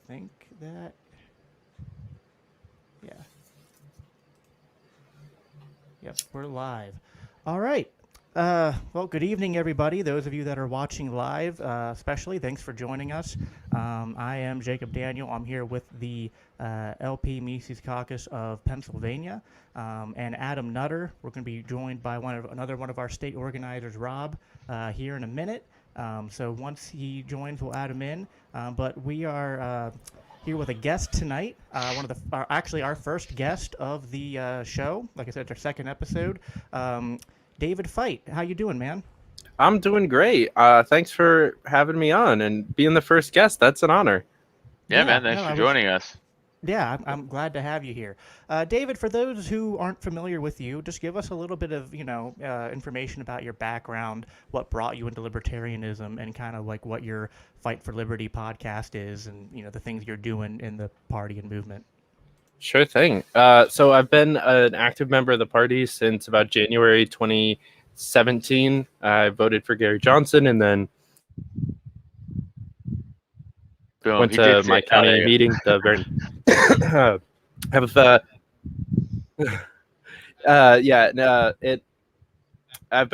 think that, yeah. Yep, we're live. All right. Well, good evening, everybody. Those of you that are watching live, especially, thanks for joining us. I am Jacob Daniel. I'm here with the LP Mises Caucus of Pennsylvania, and Adam Nutter. We're going to be joined by another one of our state organizers, Rob, here in a minute. So once he joins, we'll add him in. But we are here with a guest tonight, actually our first guest of the show. Like I said, it's our second episode. David Fite, how you doing, man? I'm doing great. Thanks for having me on and being the first guest. That's an honor. Yeah, man. Thanks for joining us. Yeah, I'm glad to have you here. David, for those who aren't familiar with you, just give us a little bit of, information about your background, what brought you into libertarianism, and kind of like what your Fight for Liberty podcast is, and, the things you're doing in the party and movement. Sure thing. So I've been an active member of the party since about January 2017. I voted for Gary Johnson and then went to my county meeting. I've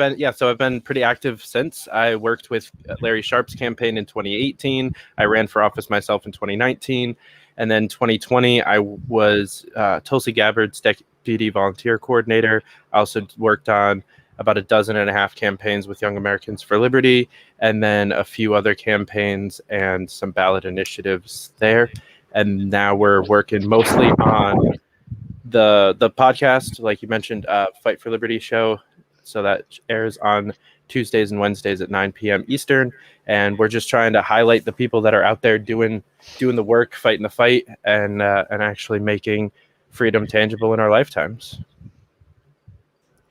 been pretty active since. I worked with Larry Sharp's campaign in 2018. I ran for office myself in 2019. And then 2020, I was Tulsi Gabbard's deputy volunteer coordinator. I also worked on about 12.5 campaigns with Young Americans for Liberty, and then a few other campaigns and some ballot initiatives there. And now we're working mostly on the podcast, like you mentioned, Fight for Liberty show. So that airs on Tuesdays and Wednesdays at 9 p.m. Eastern. And we're just trying to highlight the people that are out there doing the work, fighting the fight, and actually making freedom tangible in our lifetimes.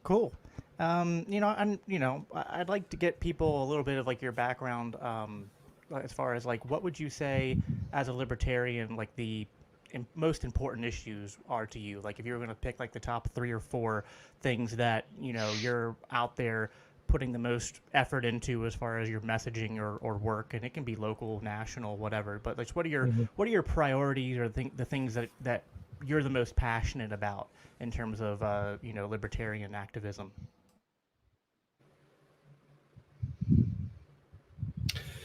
Cool. I'd like to get people a little bit of like your background as far as like what would you say as a libertarian like the most important issues are to you? Like if you were going to pick like the top 3 or 4 things that you're out there putting the most effort into as far as your messaging or work, and it can be local, national, whatever. But like, what are your priorities or the things that you're the most passionate about in terms of libertarian activism?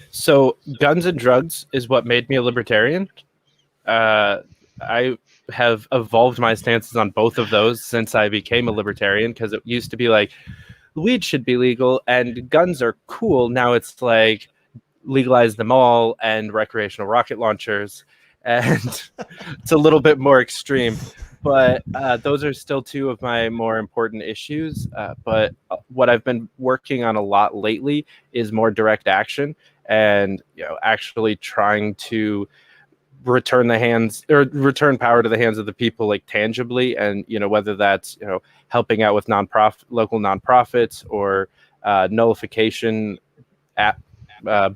So guns and drugs is what made me a libertarian. I have evolved my stances on both of those since I became a libertarian, because it used to be like weed should be legal and guns are cool. Now it's like legalize them all and recreational rocket launchers, and it's a little bit more extreme. But those are still 2 of my more important issues. But what I've been working on a lot lately is more direct action, and actually trying to return power to the hands of the people, like tangibly, and whether that's helping out with local nonprofits or nullification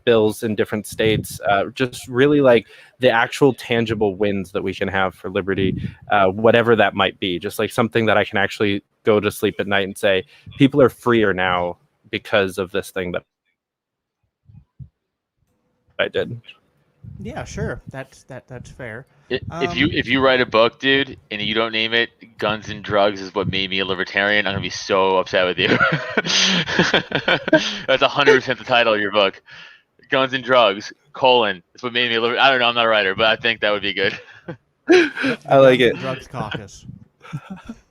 bills in different states, just really like the actual tangible wins that we can have for liberty, whatever that might be, just like something that I can actually go to sleep at night and say people are freer now because of this thing that I did. Yeah, sure. That's fair. If you write a book, dude, and you don't name it "Guns and Drugs is what made me a libertarian," I'm gonna be so upset with you. That's 100% the title of your book. "Guns and Drugs: It's what made me a libertarian." I don't know. I'm not a writer, but I think that would be good. I like it. Drugs caucus.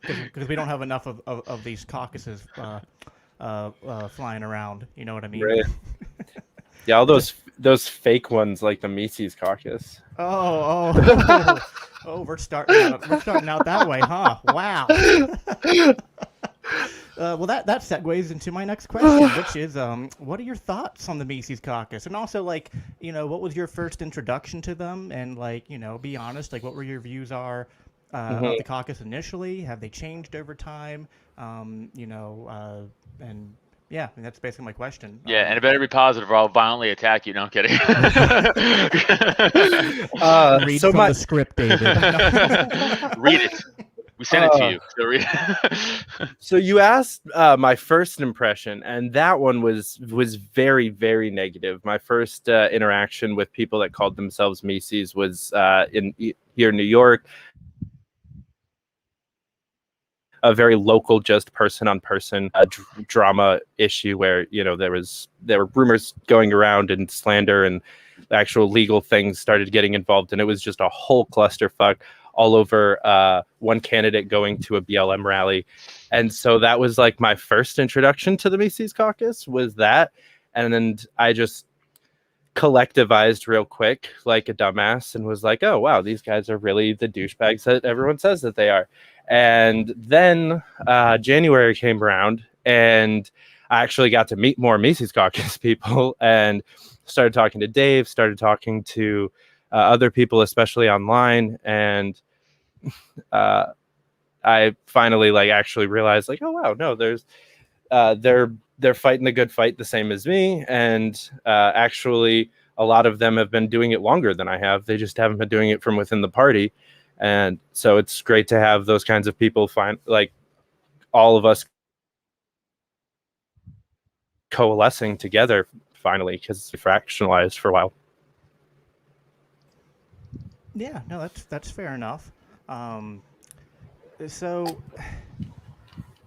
Because we don't have enough of these caucuses flying around. You know what I mean? Right. Yeah, all those fake ones like the Mises caucus. Oh, we're starting out that way, huh? Wow. Well, that segues into my next question, which is, what are your thoughts on the Mises caucus? And also, like, what was your first introduction to them? And, like, be honest, like, what were your views about the caucus initially? Have they changed over time? And yeah, that's basically my question. Yeah, and it better be positive or I'll violently attack you. No, I'm kidding. Read from the script, David. Read it. We sent it to you. So read. So you asked my first impression, and that one was very, very negative. My first interaction with people that called themselves Mises was here in New York. A very local, just person on person drama issue where there were rumors going around and slander and actual legal things started getting involved, and it was just a whole clusterfuck all over one candidate going to a BLM rally. And so that was like my first introduction to the Mises Caucus was that, and then I just collectivized real quick like a dumbass and was like, oh wow, these guys are really the douchebags that everyone says that they are. And then January came around, and I actually got to meet more Mises Caucus people and started talking to Dave, started talking to other people, especially online. And I finally actually realized oh wow, no, there's they're fighting the good fight the same as me. And actually a lot of them have been doing it longer than I have. They just haven't been doing it from within the party. And so it's great to have those kinds of people find all of us coalescing together finally, because we fractionalized for a while. Yeah, no, that's fair enough. So,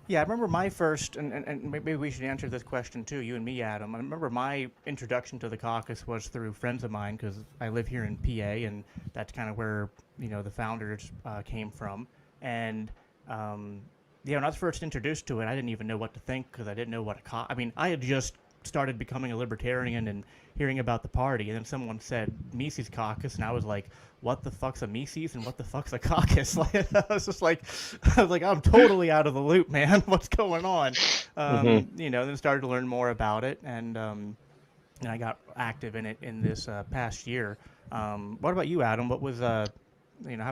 yeah, I remember my first, and maybe we should answer this question too, you and me, Adam. I remember my introduction to the caucus was through friends of mine because I live here in PA, and that's kind of where the founders came from. And yeah, when I was first introduced to it, I didn't even know what to think because I didn't know what I mean, I had just started becoming a libertarian and hearing about the party, and then someone said Mises Caucus, and I was like, what the fuck's a Mises and what the fuck's a caucus? I was just like, I'm totally out of the loop, man. What's going on? Then started to learn more about it, and I got active in it in this past year. What about you, Adam? What was how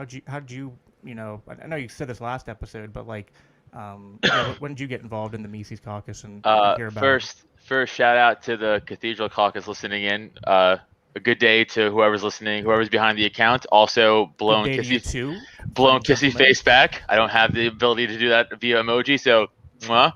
did you I know you said this last episode, but when did you get involved in the Mises Caucus and hear about it? First, shout out to the Cathedral Caucus listening in. A good day to whoever's listening, whoever's behind the account. Also, blown kissy face back. I don't have the ability to do that via emoji, so mwah.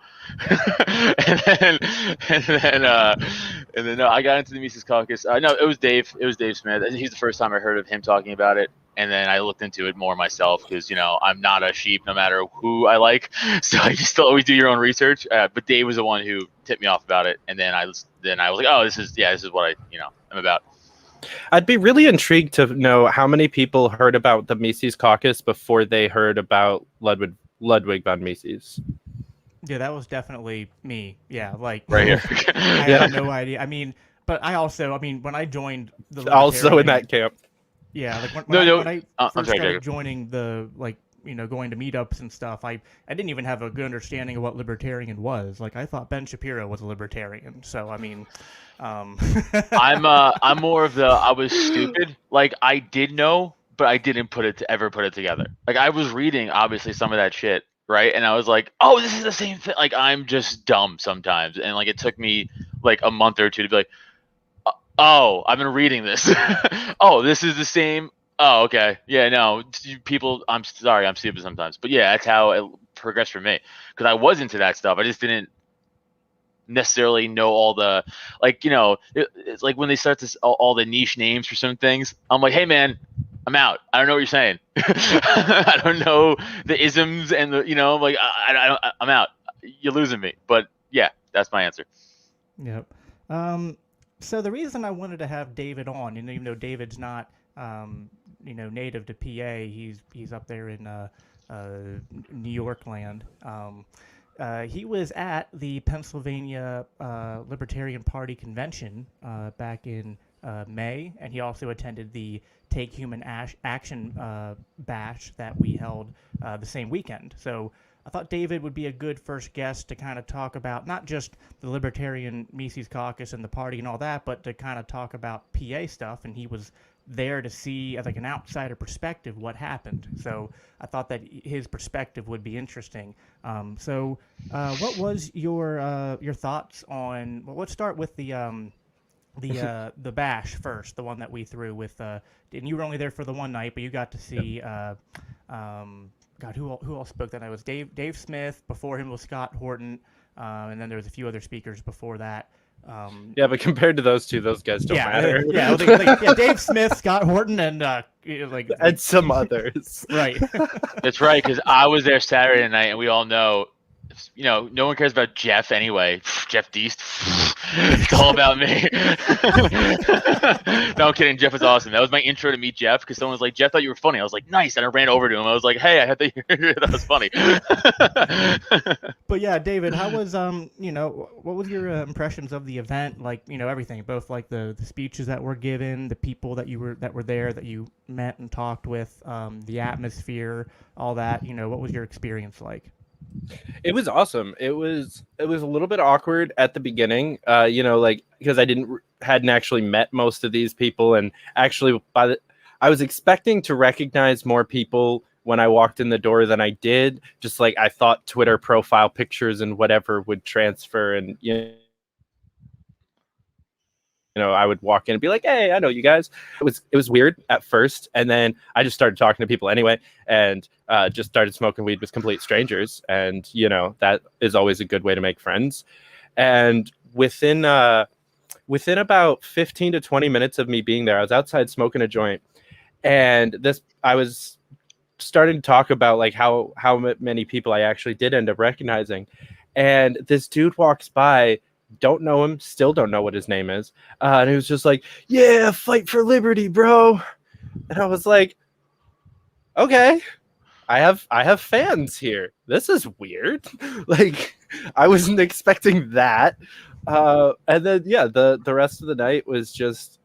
and then no, I got into the Mises Caucus. No, it was Dave. It was Dave Smith. He's the first time I heard of him talking about it. And then I looked into it more myself because, I'm not a sheep no matter who I like. So you still always do your own research. But Dave was the one who tipped me off about it. And then I was like, oh, this is what I'm about. I'd be really intrigued to know how many people heard about the Mises Caucus before they heard about Ludwig von Mises. Yeah, that was definitely me. Yeah, right here. I had no idea. I mean, but when I joined the also in that camp. Yeah, when I first started joining the going to meetups and stuff, I didn't even have a good understanding of what libertarian was. I thought Ben Shapiro was a libertarian. So I mean, I'm more of the I was stupid. I did know, but I didn't ever put it together. I was reading obviously some of that shit, right? And I was like, oh, this is the same thing. I'm just dumb sometimes, and it took me a month or two to be like, oh, I've been reading this. Oh, this is the same. Oh, okay. Yeah, no, people, I'm sorry, I'm stupid sometimes. But yeah, that's how it progressed for me. Because I was into that stuff. I just didn't necessarily know all the, it's like when they start all the niche names for some things. I'm like, hey, man, I'm out. I don't know what you're saying. I don't know the isms and I'm out. You're losing me. But yeah, that's my answer. Yep. So the reason I wanted to have David on, even though David's not, native to PA, he's up there in New York land. He was at the Pennsylvania Libertarian Party convention back in May, and he also attended the Take Human Action bash that we held the same weekend. So I thought David would be a good first guest to kind of talk about not just the Libertarian Mises Caucus and the party and all that, but to kind of talk about PA stuff. And he was there to see, as an outsider perspective, what happened. So I thought that his perspective would be interesting. What was your thoughts on? Well, let's start with the bash first, the one that we threw with. And you were only there for the one night, but you got to see. God, who all spoke that night? It was Dave Smith. Before him was Scott Horton, and then there was a few other speakers before that. Yeah, but compared to those two, those guys don't matter. Yeah, Dave Smith, Scott Horton, and and some others. Right. That's right, because I was there Saturday night, and we all know, no one cares about Jeff anyway. Jeff Deist. It's all about me. No, I'm kidding. Jeff is awesome. That was my intro to meet Jeff, because someone was like, Jeff thought you were funny. I was like, nice. And I ran over to him. I was like, hey, I had to hear that was funny. But yeah, David, how was what was your impressions of the event? Like, everything, both like the speeches that were given, the people that were there that you met and talked with, the atmosphere, all that. What was your experience like? It was awesome. It was a little bit awkward at the beginning, because I hadn't actually met most of these people, and actually I was expecting to recognize more people when I walked in the door than I did. Just like I thought Twitter profile pictures and whatever would transfer, and I would walk in and be like, hey, I know you guys. It was weird at first. And then I just started talking to people anyway, and just started smoking weed with complete strangers. And, that is always a good way to make friends. And within about 15 to 20 minutes of me being there, I was outside smoking a joint. And I was starting to talk about like how many people I actually did end up recognizing. And this dude walks by, don't know him, still don't know what his name is, and he was just like, yeah, fight for liberty, bro. And I was like, okay, I have fans here. This is weird. Like, I wasn't expecting that. And then the rest of the night was just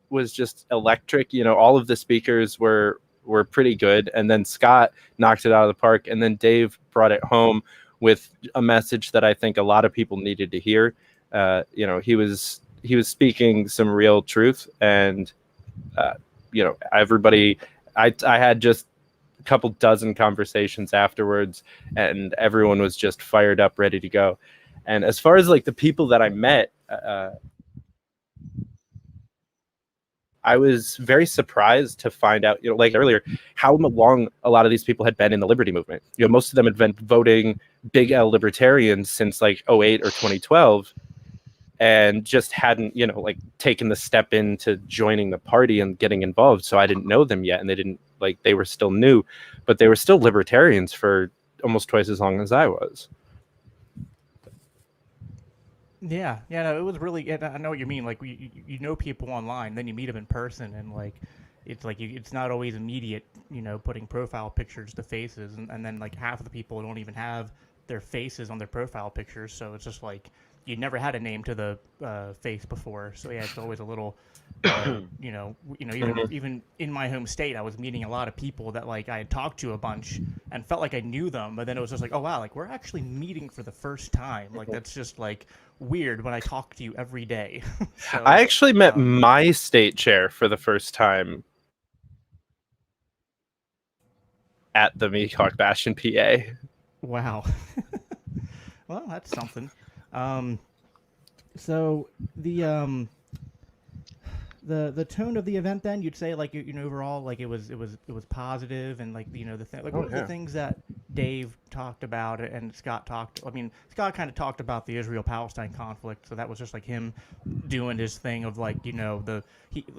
electric. All of the speakers were pretty good, and then Scott knocked it out of the park, and then Dave brought it home with a message that I think a lot of people needed to hear. He was speaking some real truth, and everybody. I had just a couple dozen conversations afterwards, and everyone was just fired up, ready to go. And as far as like the people that I met, I was very surprised to find out, like earlier, how long a lot of these people had been in the liberty movement. Most of them had been voting big L libertarians since like 2008 or 2012. And just hadn't, taken the step into joining the party and getting involved. So I didn't know them yet. And they were still new, but they were still libertarians for almost twice as long as I was. Yeah, no, it was really. I know what you mean. Like, you know people online, then you meet them in person, and it's not always immediate. Putting profile pictures to faces, and then like half of the people don't even have their faces on their profile pictures. So it's just like you never had a name to the face before. So yeah, it's always a little. Even in my home state, I was meeting a lot of people that like I had talked to a bunch and felt like I knew them, but then it was just like, oh wow, like we're actually meeting for the first time. Like that's just like weird when I talk to you every day. So, I actually met my state chair for the first time at the Meacock Bash in PA. Wow. Well, that's something. So the tone of the event, then you'd say like overall like it was positive, and like what were the things that Dave talked about and Scott talked. I mean, Scott kind of talked about the Israel-Palestine conflict, so that was just like him doing his thing of like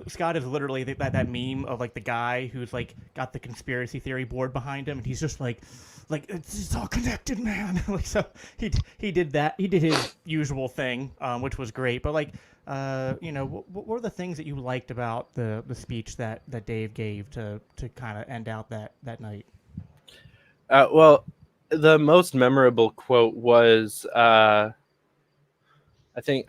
Scott is literally that meme of like the guy who's like got the conspiracy theory board behind him, and he's just like it's all connected, man. Like, so he did that. He did his usual thing, which was great. But like, what were the things that you liked about the speech that Dave gave to kind of end out that night? Well, the most memorable quote was, I think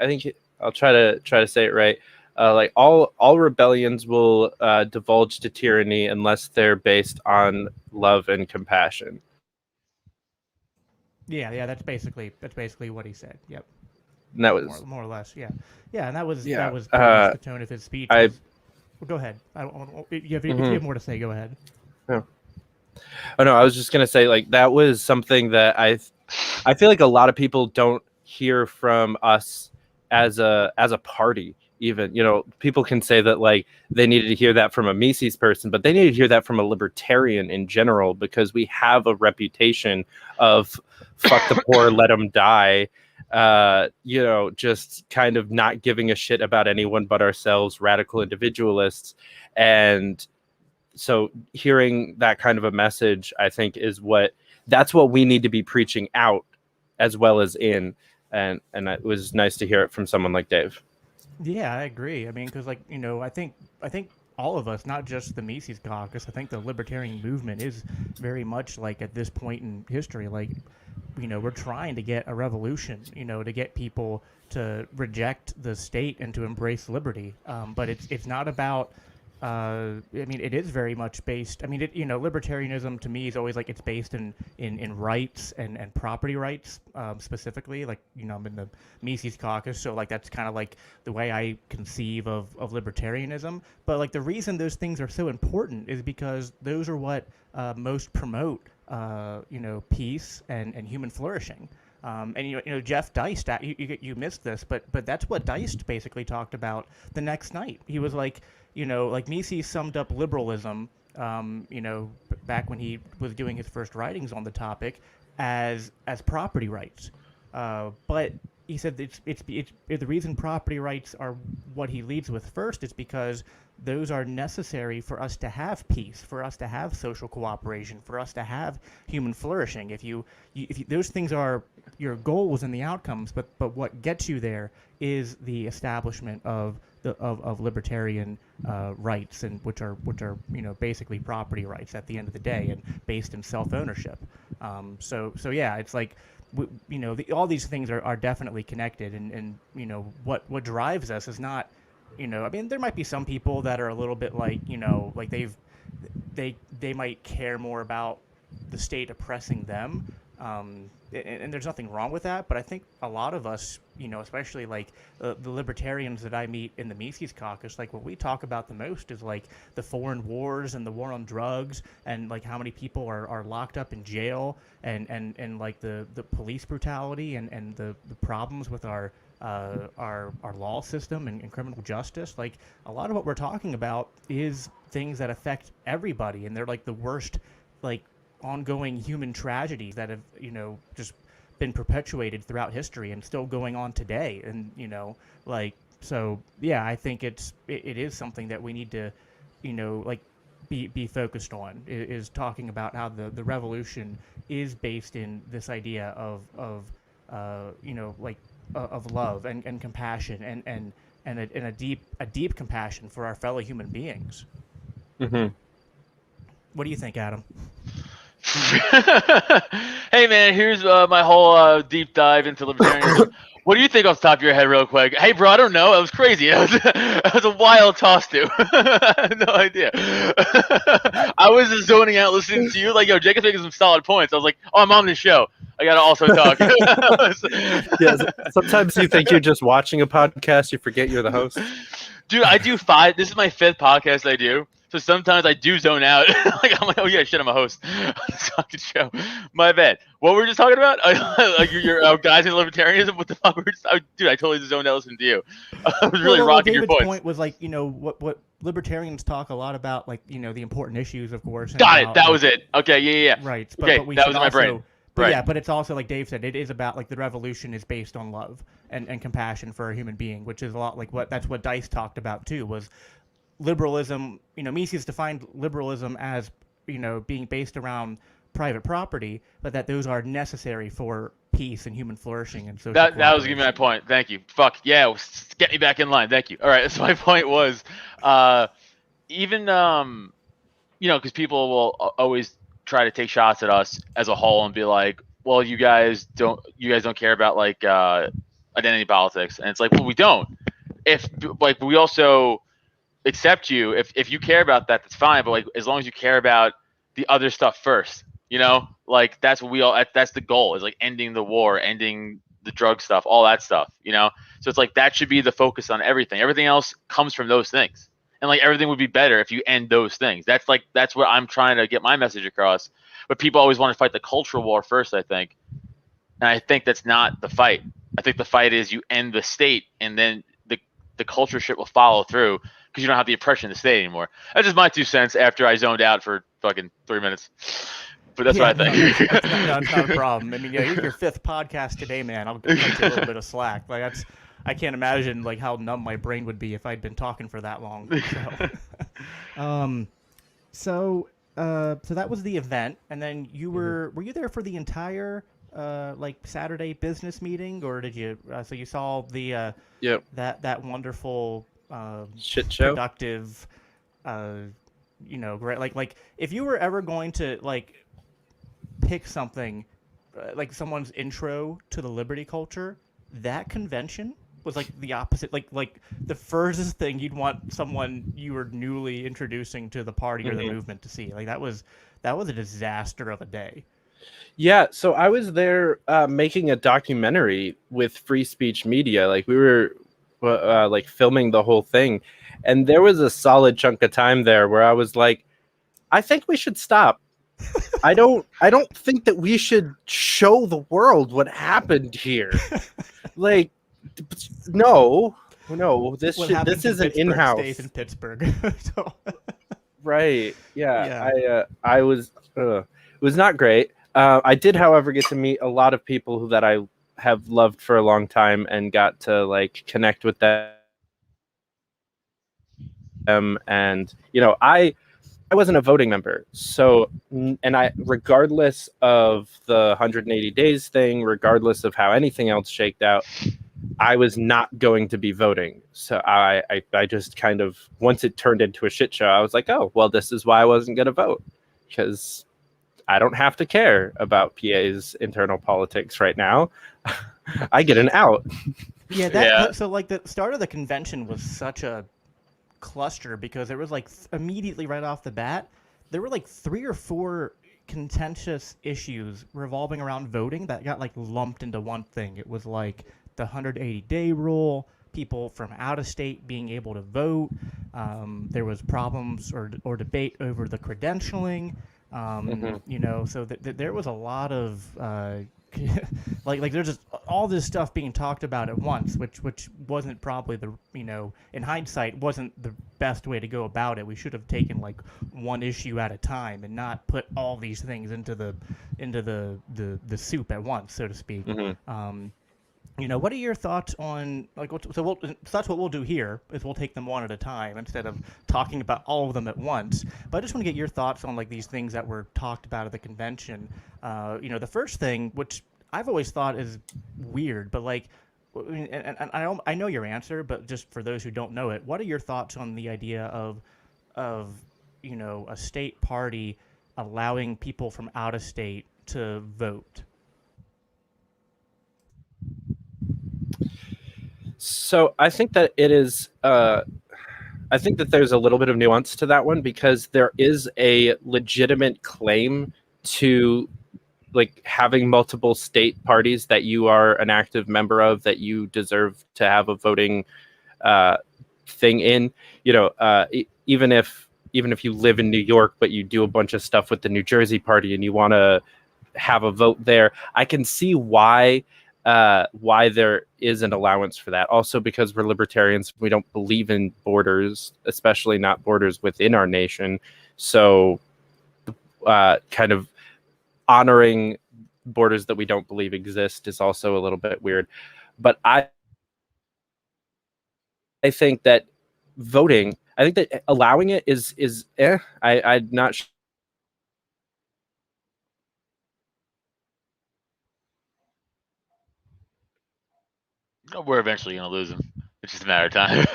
I'll try to say it right. Like all rebellions will divulge to tyranny unless they're based on love and compassion. Yeah, that's basically what he said. Yep. And that was more or less, yeah, and that was pretty much the tone of his speech. Well, go ahead. If you have more to say, go ahead. Yeah. Oh no, I was just gonna say like that was something that I feel like a lot of people don't hear from us as a party. even. People can say that like they needed to hear that from a Mises person, but they needed to hear that from a libertarian in general, because we have a reputation of fuck the poor, let them die. Just kind of not giving a shit about anyone but ourselves, radical individualists. And so hearing that kind of a message, I think that's what we need to be preaching out as well as in. And it was nice to hear it from someone like Dave. Yeah, I agree. I mean, because I think all of us, not just the Mises Caucus, I think the libertarian movement is very much like at this point in history, like, we're trying to get a revolution, to get people to reject the state and to embrace liberty. But it's not about. I mean, it is very much based. I mean, libertarianism to me is always like it's based in rights and property rights, specifically. Like, I'm in the Mises Caucus, so like that's kind of like the way I conceive of libertarianism. But like the reason those things are so important is because those are what most promote, peace and human flourishing. And Jeff Deist, you missed this, but that's what Deist basically talked about the next night. He was like, like Mises summed up liberalism, back when he was doing his first writings on the topic, as property rights. But he said it's the reason property rights are what he leads with first is because those are necessary for us to have peace, for us to have social cooperation, for us to have human flourishing. If those things are your goals and the outcomes, but what gets you there is the establishment of libertarian rights, and which are basically property rights at the end of the day, and based in self-ownership. So yeah, it's like all these things are definitely connected, and what drives us is not, I mean, there might be some people that are a little bit like, like they might care more about the state oppressing them. And there's nothing wrong with that, but I think a lot of us, especially like the libertarians that I meet in the Mises Caucus, like what we talk about the most is like the foreign wars and the war on drugs, and like how many people are locked up in jail, and like the police brutality and the problems with our law system and criminal justice. Like a lot of what we're talking about is things that affect everybody, and they're like the worst, like ongoing human tragedies that have just been perpetuated throughout history and still going on today. And so yeah, I think it is something that we need to like be focused on, is talking about how the revolution is based in this idea of love and compassion and a deep compassion for our fellow human beings. Mm-hmm. What do you think, Adam? Hey man, here's my whole deep dive into libertarianism. What do you think off the top of your head, real quick? Hey, bro, I don't know. That was crazy. That was a wild toss, dude. I had no idea. I was just zoning out listening to you. Like, yo, Jacob's making some solid points. I was like, oh, I'm on this show. I gotta also talk. Yeah, sometimes you think you're just watching a podcast. You forget you're the host. Dude, I do 5. This is my 5th podcast I do. So sometimes I do zone out. I'm like, oh yeah, shit, I'm a host on this fucking show. My bad. What were we just talking about? Like you're guys in libertarianism? What the fuck? Dude, I totally zoned out listening to you. I was really rocking your points. Point was like, what libertarians talk a lot about, like, the important issues, of course. Got it. That was it. Okay, yeah. Right. But that was in my brain. But yeah, but it's also, like Dave said, it is about, like, the revolution is based on love and compassion for a human being, which is a lot like that's what Deist talked about too, was liberalism. Mises defined liberalism as, being based around private property, but that those are necessary for peace and human flourishing and social that was giving me my point. Thank you. Fuck yeah, get me back in line. Thank you. All right, so my point was, even because people will always try to take shots at us as a whole and be like, well, you guys don't care about like identity politics, and it's like, well, we don't. If like we also accept you if you care about that, that's fine, but like as long as you care about the other stuff first, like that's what that's the goal, is like ending the war, ending the drug stuff, all that stuff, so it's like that should be the focus on everything else comes from those things, and like everything would be better if you end those things. That's what I'm trying to get my message across, but people always want to fight the cultural war first, I think, and I think that's not the fight. I think the fight is you end the state, and then the culture shit will follow through because you don't have the oppression of the state anymore. That's just my 2 cents after I zoned out for fucking 3 minutes. But that's what I think. It's not a problem. I mean, yeah, your 5th podcast today, man. I'll cut you a little bit of slack. Like I can't imagine like how numb my brain would be if I'd been talking for that long. So, so that was the event, and then you were you there for the entire like Saturday business meeting, or did you? So you saw the that wonderful shit show, productive, great like if you were ever going to like pick something like someone's intro to the Liberty culture, that convention was like the opposite, like the furthest thing you'd want someone you were newly introducing to the party or the movement to see. Like that was a disaster of a day. Yeah, so I was there making a documentary with Free Speech Media. Like we were like filming the whole thing, and there was a solid chunk of time there where I was like, I think we should stop. I don't think that we should show the world what happened here. Like, no, this isn't in-house. Stays in Pittsburgh. So. Right. Yeah. I was. It was not great. I did, however, get to meet a lot of people that I have loved for a long time and got to like connect with them. And I wasn't a voting member, so regardless of the 180 days thing, regardless of how anything else shaked out, I was not going to be voting. So I just kind of, once it turned into a shit show, I was like, oh, well, this is why I wasn't going to vote, because I don't have to care about PA's internal politics right now. I get an out. Yeah. So like the start of the convention was such a cluster because there was like immediately right off the bat, there were like 3 or 4 contentious issues revolving around voting that got like lumped into one thing. It was like the 180-day rule, people from out of state being able to vote. There was problems or debate over the credentialing. So there was a lot of like there's just all this stuff being talked about at once, which wasn't probably in hindsight wasn't the best way to go about it. We should have taken like one issue at a time and not put all these things into the soup at once, so to speak. What are your thoughts on so that's what we'll do here is we'll take them one at a time instead of talking about all of them at once. But I just want to get your thoughts on like these things that were talked about at the convention. The first thing, which I've always thought is weird, but like, and I know your answer, but just for those who don't know it, what are your thoughts on the idea of a state party allowing people from out of state to vote? So I think that it is. I think that there's a little bit of nuance to that one because there is a legitimate claim to like having multiple state parties that you are an active member of, that you deserve to have a voting thing in. Even if you live in New York, but you do a bunch of stuff with the New Jersey party and you want to have a vote there, I can see why there is an allowance for that. Also, because we're libertarians, we don't believe in borders, especially not borders within our nation. So kind of honoring borders that we don't believe exist is also a little bit weird. But I think that voting, I think that allowing it is I'm not sure. We're eventually going to lose him. It's just a matter of time.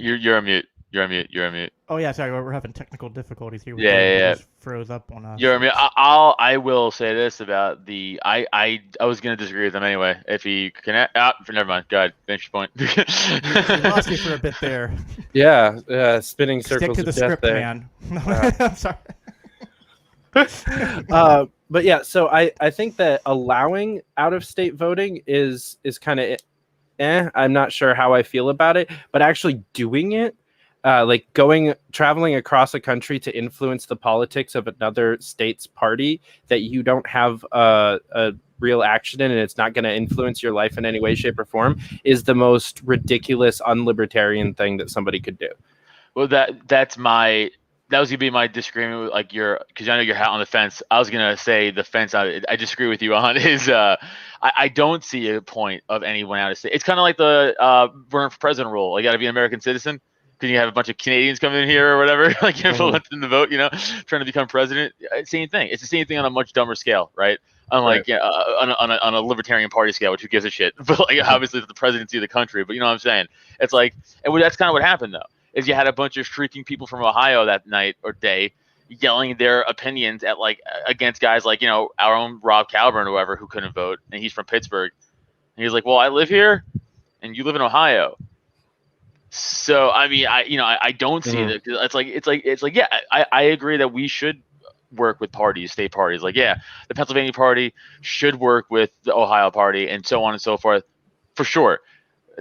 You're on mute. You're on mute. Oh yeah, sorry, we're having technical difficulties here. Yeah. Just froze up on us. You're on mute. I will say this about the I was going to disagree with him anyway. If he can, never mind. Go ahead, finish your point. We lost you for a bit there. Yeah, spinning circles. Stick to the script, there. Man. I'm sorry. But yeah, so I think that allowing out-of-state voting is kind of I'm not sure how I feel about it, but actually doing it, like traveling across a country to influence the politics of another state's party that you don't have a real action in, and it's not going to influence your life in any way, shape, or form, is the most ridiculous, unlibertarian thing that somebody could do. Well, that was gonna be my disagreement with like because I know you're on the fence. I was gonna say the fence I disagree with you on is I don't see a point of anyone out of state. It's kind of like the run for president rule. You got to be an American citizen because you have a bunch of Canadians coming in here or whatever. Like you have to let them to vote. Trying to become president. Same thing. It's the same thing on a much dumber scale, right? Unlike on a libertarian party scale, which who gives a shit. But like obviously it's the presidency of the country. But you know what I'm saying? It's like, and that's kind of what happened though. Is you had a bunch of shrieking people from Ohio that night or day yelling their opinions at against guys like our own Rob Calburn or whoever who couldn't vote, and he's from Pittsburgh, and he's like, well, I live here and you live in Ohio, so I mean I don't see that. It's like yeah, I agree that we should work with state parties, like the Pennsylvania party should work with the Ohio party and so on and so forth, for sure.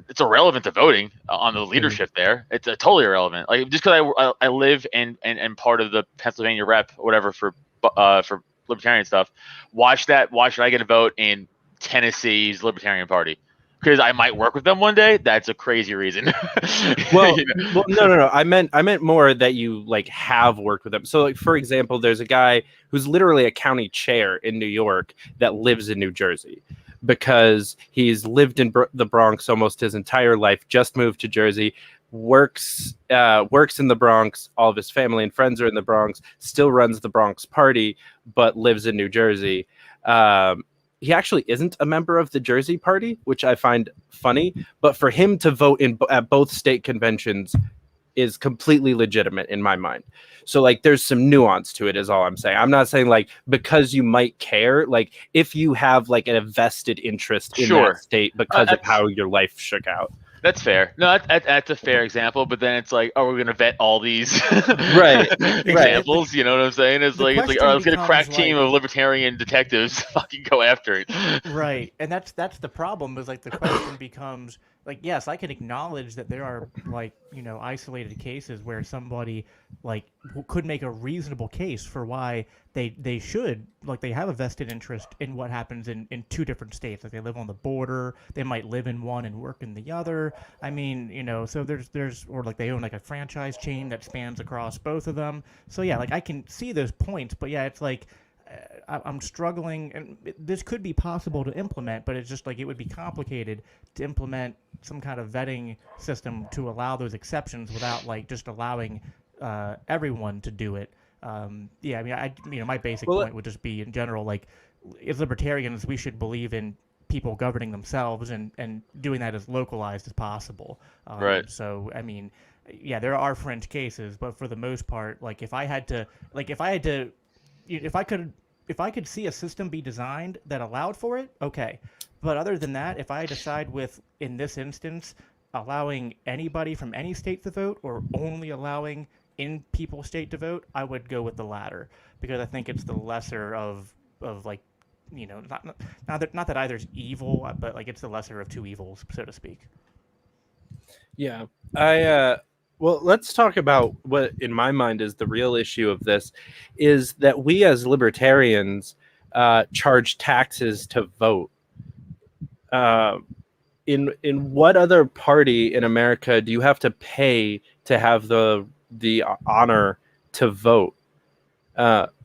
It's irrelevant to voting on the leadership there. It's totally irrelevant. Like just because I live and part of the Pennsylvania rep or whatever for libertarian stuff. Why should I get a vote in Tennessee's Libertarian Party? Because I might work with them one day. That's a crazy reason. Well, no. I meant more that you have worked with them. So for example, there's a guy who's literally a county chair in New York that lives in New Jersey, because he's lived in the Bronx almost his entire life, just moved to Jersey, works in the Bronx. All of his family and friends are in the Bronx, still runs the Bronx party, but lives in New Jersey. He actually isn't a member of the Jersey party, which I find funny. But for him to vote at both state conventions is completely legitimate in my mind. So there's some nuance to it is all I'm saying. I'm not saying because you might care, if you have a vested interest in that state because of how your life shook out. That's fair. No, that's a fair example. But then it's like, we're gonna vet all these examples. Right. You know what I'm saying? It's like, all right, let's get a crack team of libertarian detectives to fucking go after it. Right, and that's the problem. Is the question becomes yes, I can acknowledge that there are isolated cases where somebody could make a reasonable case for why they should they have a vested interest in what happens in two different states. They live on the border, they might live in one and work in the other. I mean, so there's or they own a franchise chain that spans across both of them. So yeah, I can see those points, but yeah, it's I'm struggling, and this could be possible to implement, but it's just it would be complicated to implement some kind of vetting system to allow those exceptions without just allowing everyone to do it. I mean, my basic point would just be in general, as libertarians, we should believe in people governing themselves and doing that as localized as possible. Right. So I mean, yeah, there are fringe cases, but for the most part, if I could see a system be designed that allowed for it, okay. But other than that, if I decide in this instance, allowing anybody from any state to vote or only allowing in people's state to vote, I would go with the latter, because I think it's the lesser of not that either's evil, but it's the lesser of two evils, so to speak. Yeah. Well, let's talk about what, in my mind, is the real issue of this, is that we as libertarians charge taxes to vote. In what other party in America do you have to pay to have the honor to vote?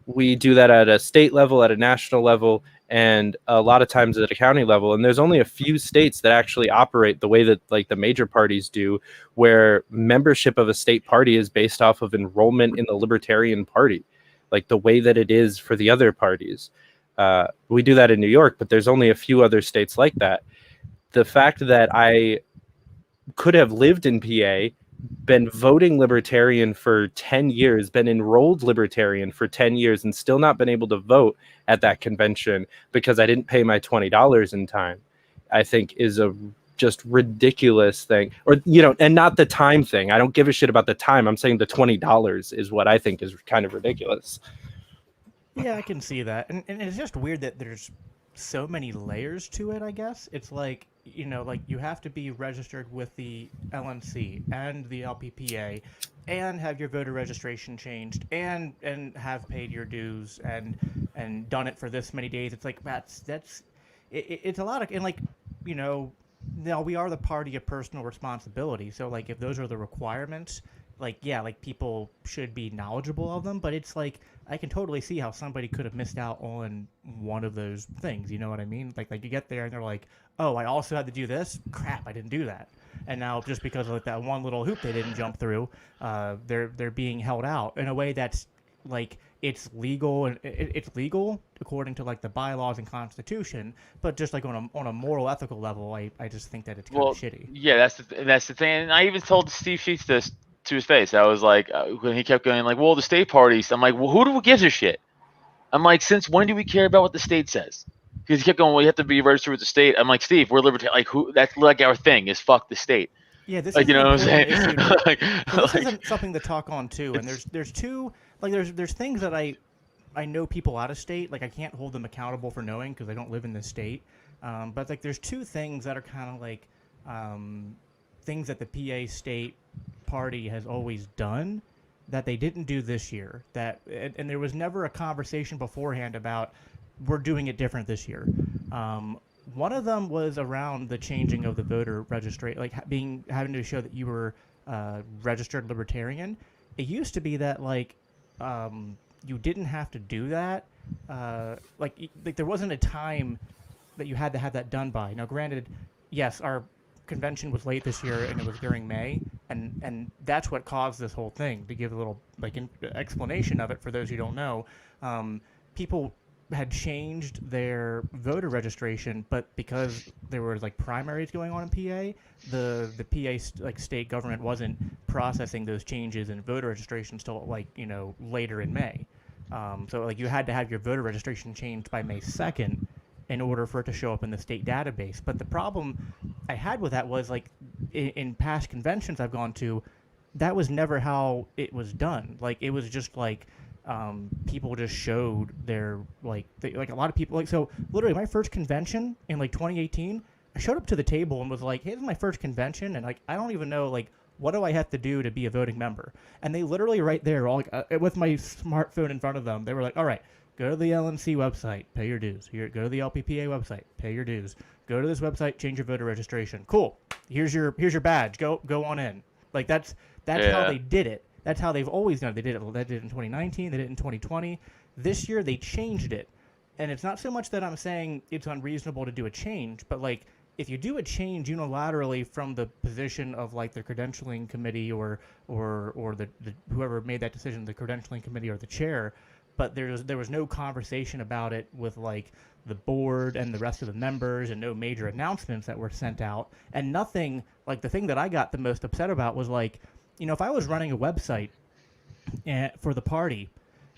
We do that at a state level, at a national level, and a lot of times at a county level. And there's only a few states that actually operate the way that the major parties do, where membership of a state party is based off of enrollment in the Libertarian Party, the way that it is for the other parties. We do that in New York, but there's only a few other states like that. The fact that I could have lived in PA, been voting Libertarian for 10 years, been enrolled Libertarian for 10 years, and still not been able to vote at that convention because I didn't pay my $20 in time, I think is a just ridiculous thing. Or, and not the time thing. I don't give a shit about the time. I'm saying the $20 is what I think is kind of ridiculous. Yeah, I can see that. And it's just weird that there's so many layers to it, I guess. It's you have to be registered with the LNC and the LPPA and have your voter registration changed and have paid your dues and done it for this many days. It's that's it's a lot of, and like, you know, now we are the party of personal responsibility. So like, if those are the requirements, like, yeah, like people should be knowledgeable of them. But it's like, I can totally see how somebody could have missed out on one of those things. You know what I mean? Like you get there and they're like, oh, I also had to do this. Crap, I didn't do that. And now just because of like that one little hoop they didn't jump through, they're being held out in a way that's like it's legal, and it's legal according to like the bylaws and constitution, but just like on a moral ethical level, I just think that it's kind of shitty. Yeah, that's the thing. And I even told Steve Sheets this to his face. I was like, when he kept going like, well, the state parties. I'm like, well, who gives a shit? I'm like, since when do we care about what the state says? Because he kept going, well, you have to be registered with the state. I'm like, Steve, we're libertarian. Like, who? That's like our thing is fuck the state. Yeah, this Like, is you know an what I'm saying? important issue. like, This isn't something to talk on too. And there's two, like there's things that I know people out of state, like I can't hold them accountable for knowing because I don't live in this state. But like there's two things that are kind of like things that the PA state party has always done that they didn't do this year. That and there was never a conversation beforehand about we're doing it different this year. One of them was around the changing of the voter registration, like having to show that you were registered libertarian. It used to be that like you didn't have to do that. Like there wasn't a time that you had to have that done by. Now, granted, yes, our convention was late this year and it was during May, and that's what caused this whole thing. To give a little like explanation of it for those who don't know, people had changed their voter registration, but because there were like primaries going on in PA, the PA like state government wasn't processing those changes in voter registration until like later in May. So like you had to have your voter registration changed by May 2nd in order for it to show up in the state database. But the problem I had with that was like in past conventions I've gone to, that was never how it was done. Like it was just like people just showed their like a lot of people like, so literally my first convention in like 2018, I showed up to the table and was like, hey, this is my first convention, and like I don't even know like what do I have to do to be a voting member. And they literally right there, all like, with my smartphone in front of them, they were like, all right, go to the LNC website, pay your dues. Here, go to the LPPA website, pay your dues. Go to this website, change your voter registration. Cool. Here's your badge. Go on in. Like that's how they did it. That's how they've always done it. They did it in 2019. They did it in 2020. This year they changed it, and it's not so much that I'm saying it's unreasonable to do a change, but like if you do a change unilaterally from the position of like the credentialing committee or the whoever made that decision, the credentialing committee or the chair, but there was no conversation about it with like the board and the rest of the members, and no major announcements that were sent out, and nothing like the thing that I got the most upset about was like, if I was running a website for the party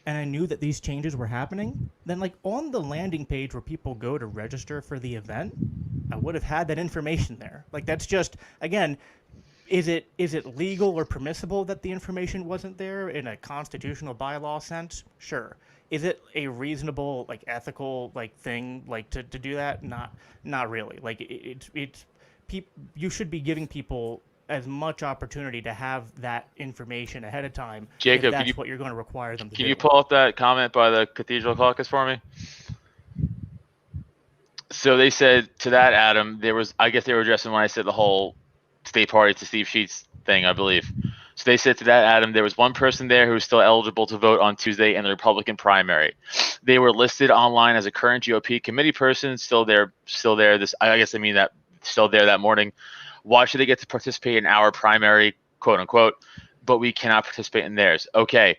and I knew that these changes were happening, then like on the landing page where people go to register for the event, I would have had that information there. Like that's just, again, is it legal or permissible that the information wasn't there in a constitutional bylaw sense? Sure. Is it a reasonable, like ethical, like thing, like to do that? Not really. Like you should be giving people as much opportunity to have that information ahead of time. Jacob, if that's what you're going to require them to do. Can you pull up that comment by the Cathedral Caucus for me? So they said to that, Adam, I guess they were addressing when I said the whole state party to Steve Sheets thing, I believe. So they said to that, Adam, there was one person there who was still eligible to vote on Tuesday in the Republican primary. They were listed online as a current GOP committee person, still there. I guess I mean that still there that morning. Why should they get to participate in our primary, quote unquote, but we cannot participate in theirs? Okay.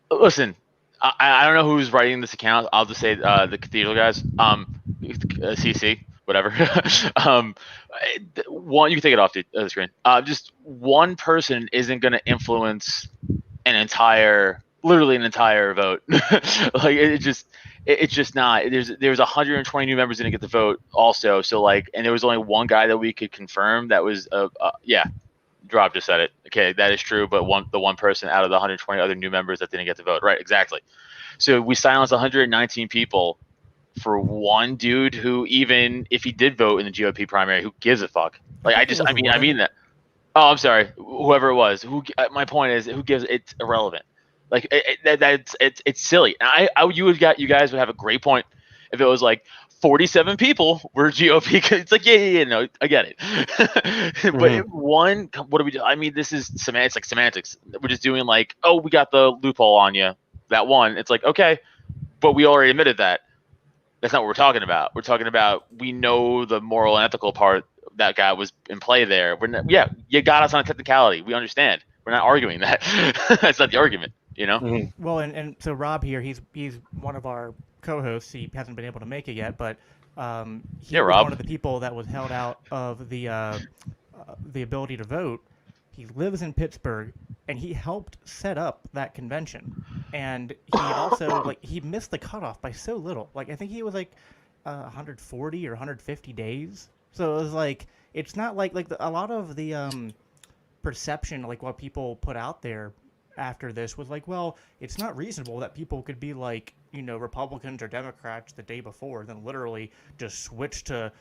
Listen, I don't know who's writing this account. I'll just say the Cathedral guys, CC, whatever. One, you can take it off the screen. Just one person isn't going to influence literally an entire vote. Like it's just not. There's 120 new members didn't get the vote also. So like, and there was only one guy that we could confirm that was yeah. Rob just said it. Okay, that is true. But the one person out of the 120 other new members that didn't get to vote. Right, exactly. So we silenced 119 people for one dude who, even if he did vote in the GOP primary, who gives a fuck? Like I mean that. Oh, I'm sorry. Whoever it was. My point is, who gives? It's irrelevant. Like it's silly. And you guys would have a great point if it was like 47 people were GOP. It's like, yeah, no, I get it. But what do we do? I mean, this is semantics, like semantics. We're just doing like, oh, we got the loophole on you. That one. It's like, okay, but we already admitted that. That's not what we're talking about. We're talking about we know the moral and ethical part that guy was in play there. We're not, yeah, you got us on a technicality. We understand. We're not arguing that. That's not the argument, you know? Well, and so Rob here, he's one of our co-hosts. He hasn't been able to make it yet, but he was Rob. one of the people that was held out of the ability to vote. He lives in Pittsburgh, and he helped set up that convention. And he also he missed the cutoff by so little. Like I think he was like 140 or 150 days. So it was like it's not like a lot of the perception, like what people put out there after this was like, well, it's not reasonable that people could be like, Republicans or Democrats the day before, then literally just switch to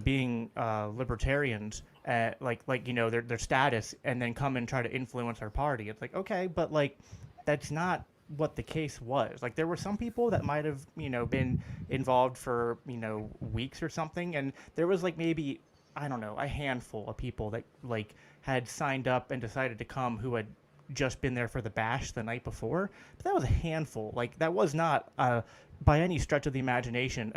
being libertarians, their status, and then come and try to influence our party. It's like, okay, but like that's not what the case was. Like there were some people that might have been involved for weeks or something, and there was like maybe, I don't know, a handful of people that like had signed up and decided to come who had just been there for the bash the night before. But that was a handful. Like that was not by any stretch of the imagination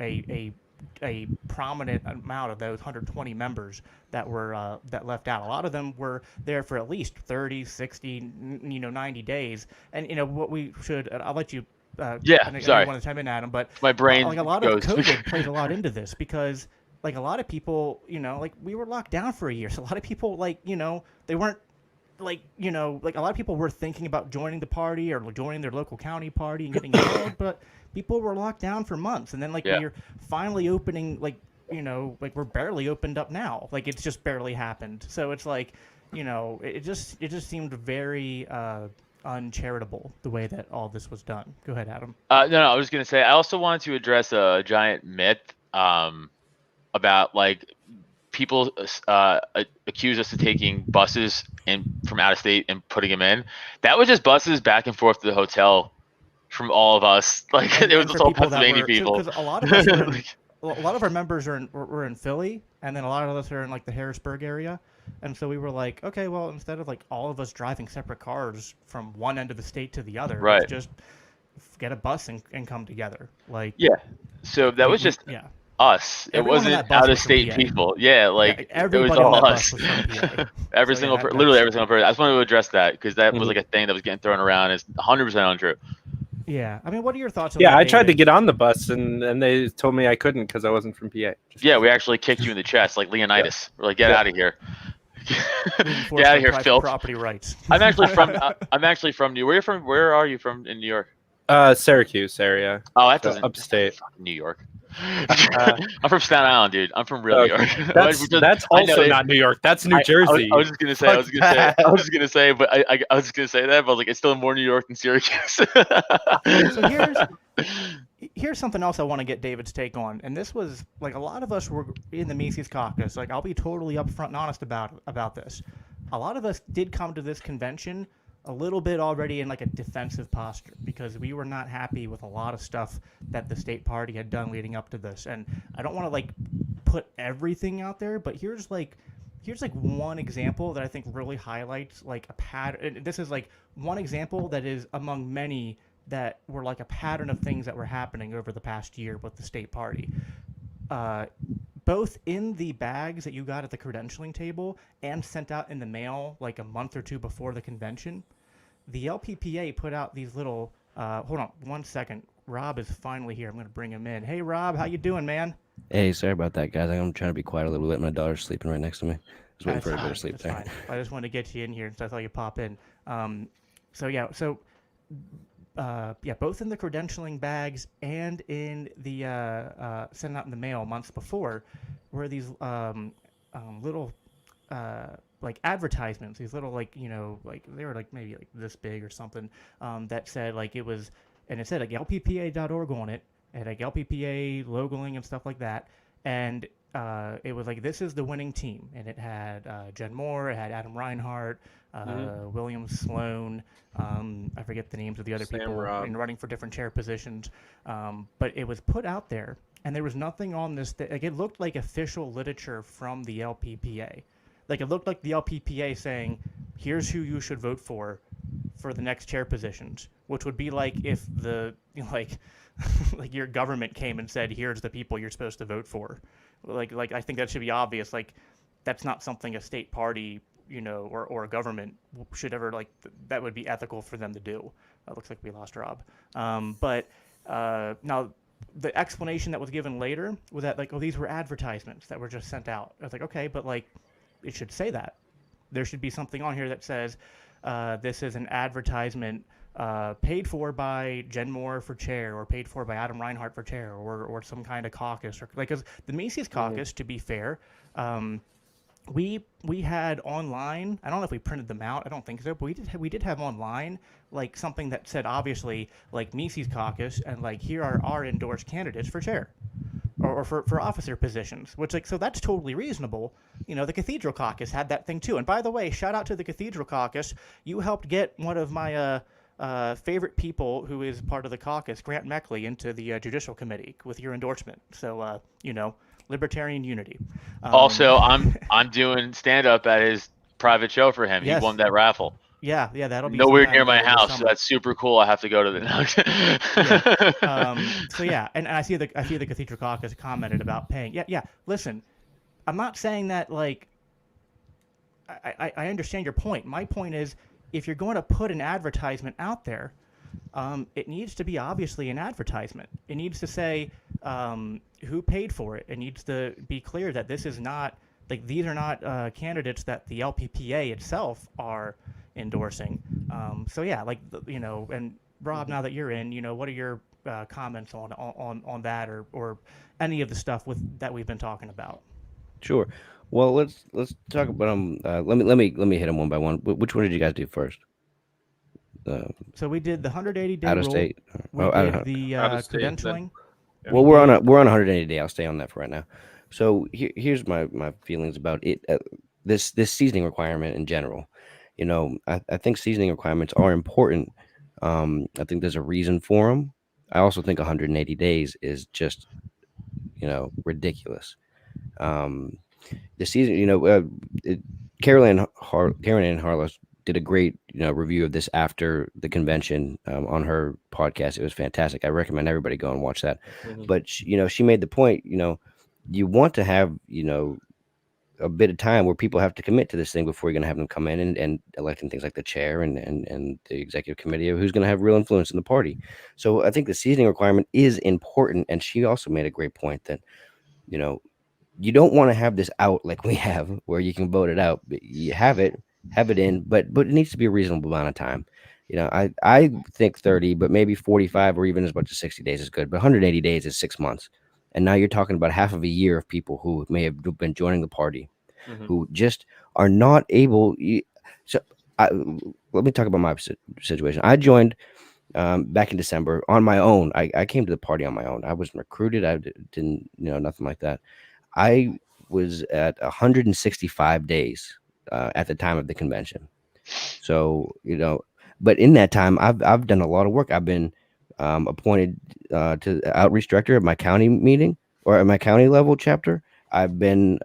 a prominent amount of those 120 members that were that left out. A lot of them were there for at least 30, 60, 90 days. And what we should, I'll let you I sorry, want to chime in, Adam, but my brain like a lot goes. of COVID plays a lot into this, because like a lot of people, like we were locked down for a year, so a lot of people they weren't like a lot of people were thinking about joining the party or joining their local county party and getting involved, but people were locked down for months, and then we're finally opening, we're barely opened up now, like it's just barely happened. So it's like it just seemed very uncharitable the way that all this was done. Go ahead, Adam. No, I was gonna say I also wanted to address a giant myth about like people accuse us of taking buses from out of state and putting them in. That was just buses back and forth to the hotel from all of us. Like it was just all Pennsylvania people. Because a lot of us a lot of our members were in Philly, and then a lot of us are in like the Harrisburg area. And so we were like, okay, well, instead of like all of us driving separate cars from one end of the state to the other, let's just get a bus and come together. Like so that was just us. Everyone it wasn't out of state people. Yeah, like everybody it was all on that us. bus was from PA. Literally every single person. I just wanted to address that because that was like a thing that was getting thrown around. It's 100% untrue. Yeah, I mean, what are your thoughts on that? that, I tried to David? get on the bus and they told me I couldn't because I wasn't from PA. We actually kicked you in the chest like Leonidas. We're like, get out of here. Get out of here, Phil. Property rights. I'm actually from New York. Where are you from in New York? Syracuse area. Oh, that doesn't upstate. New York. I'm from Staten Island, dude. I'm from real New York. That's also not New York. That's New Jersey. I was just gonna say. I was just gonna say, but I was just gonna say that. But I was like, it's still more New York than Syracuse. So here's something else I want to get David's take on, and this was like a lot of us were in the Mises Caucus. Like I'll be totally upfront and honest about this. A lot of us did come to this convention a little bit already in like a defensive posture because we were not happy with a lot of stuff that the state party had done leading up to this. And I don't want to like put everything out there, but here's one example that I think really highlights like a pattern. This is like one example that is among many that were like a pattern of things that were happening over the past year with the state party. Both in the bags that you got at the credentialing table and sent out in the mail like a month or two before the convention, the LPPA put out these little, hold on 1 second. Rob is finally here. I'm going to bring him in. Hey, Rob, how you doing, man? Hey, sorry about that, guys. I'm trying to be quiet a little bit. My daughter's sleeping right next to me. Just waiting for her to go to sleep there. Fine. I just wanted to get you in here, so I thought you'd pop in. Both in the credentialing bags and in the sent out in the mail months before were these little like advertisements, these little like they were like maybe like this big or something, that said like it was, and it said like LPPA.org on it, and like LPPA logoing and stuff like that, and it was like, this is the winning team, and it had Jen Moore, it had Adam Reinhart, William Sloan, I forget the names of the other people running for different chair positions, but it was put out there and there was nothing on this that, like, it looked like official literature from the LPPA. Like, it looked like the LPPA saying, here's who you should vote for the next chair positions, which would be like if the, like, like your government came and said, here's the people you're supposed to vote for. Like I think that should be obvious. Like, that's not something a state party, or a government should ever, like, that would be ethical for them to do. Looks like we lost Rob. But now the explanation that was given later was that, like, oh, these were advertisements that were just sent out. I was like, okay, but, like, it should say that. There should be something on here that says this is an advertisement paid for by Jen Moore for chair, or paid for by Adam Reinhart for chair, or some kind of caucus, or like, because the Mises caucus, to be fair, we had online. I don't know if we printed them out. I don't think so, but we did have online, like, something that said, obviously, like, Mises caucus, and, like, here are our endorsed candidates for chair. Or for officer positions, which, like, so that's totally reasonable. The Cathedral Caucus had that thing too. And by the way, shout out to the Cathedral Caucus. You helped get one of my favorite people who is part of the caucus, Grant Meckley, into the Judicial Committee with your endorsement. So, libertarian unity. Also, I'm doing stand up at his private show for him. Yes. He won that raffle. Yeah, that'll be nowhere sometime near my later this house. So summer. that's super cool. I have to go to the next. So yeah, and I see the Cathedral Caucus commented about paying. Yeah. Listen, I'm not saying that, like, I understand your point. My point is, if you're going to put an advertisement out there, it needs to be obviously an advertisement. It needs to say who paid for it. It needs to be clear that this is not, like, these are not candidates that the LPPA itself are endorsing. So yeah, like, and Rob, now that you're in, what are your comments on that, or any of the stuff that we've been talking about? Sure. Well, let's talk about them. Let me hit them one by one. Which one did you guys do first? So we did the 180-day Out of rule. state. We did the Out of state, then. credentialing. Yeah. Well, we're on a 180-day. I'll stay on that for right now. So here's my feelings about it. This seasoning requirement in general. I think seasoning requirements are important. I think there's a reason for them. I also think 180 days is just, ridiculous. The season, Carolyn and Harlow did a great, review of this after the convention on her podcast. It was fantastic. I recommend everybody go and watch that. Mm-hmm. But she made the point, you want to have, a bit of time where people have to commit to this thing before you're going to have them come in and electing things like the chair and the executive committee of who's going to have real influence in the party. So I think the seasoning requirement is important. And she also made a great point that, you don't want to have this out like we have where you can vote it out. But you have it in, but it needs to be a reasonable amount of time. I think 30, but maybe 45 or even as much as 60 days is good. But 180 days is 6 months. And now you're talking about half of a year of people who may have been joining the party, Mm-hmm. who just are not able. So let me talk about my situation. I joined back in December on my own. I came to the party on my own. I wasn't recruited. I didn't, nothing like that. I was at 165 days at the time of the convention. So, but in that time, I've done a lot of work. I've been appointed to the outreach director of my county meeting or at my county level chapter. I've been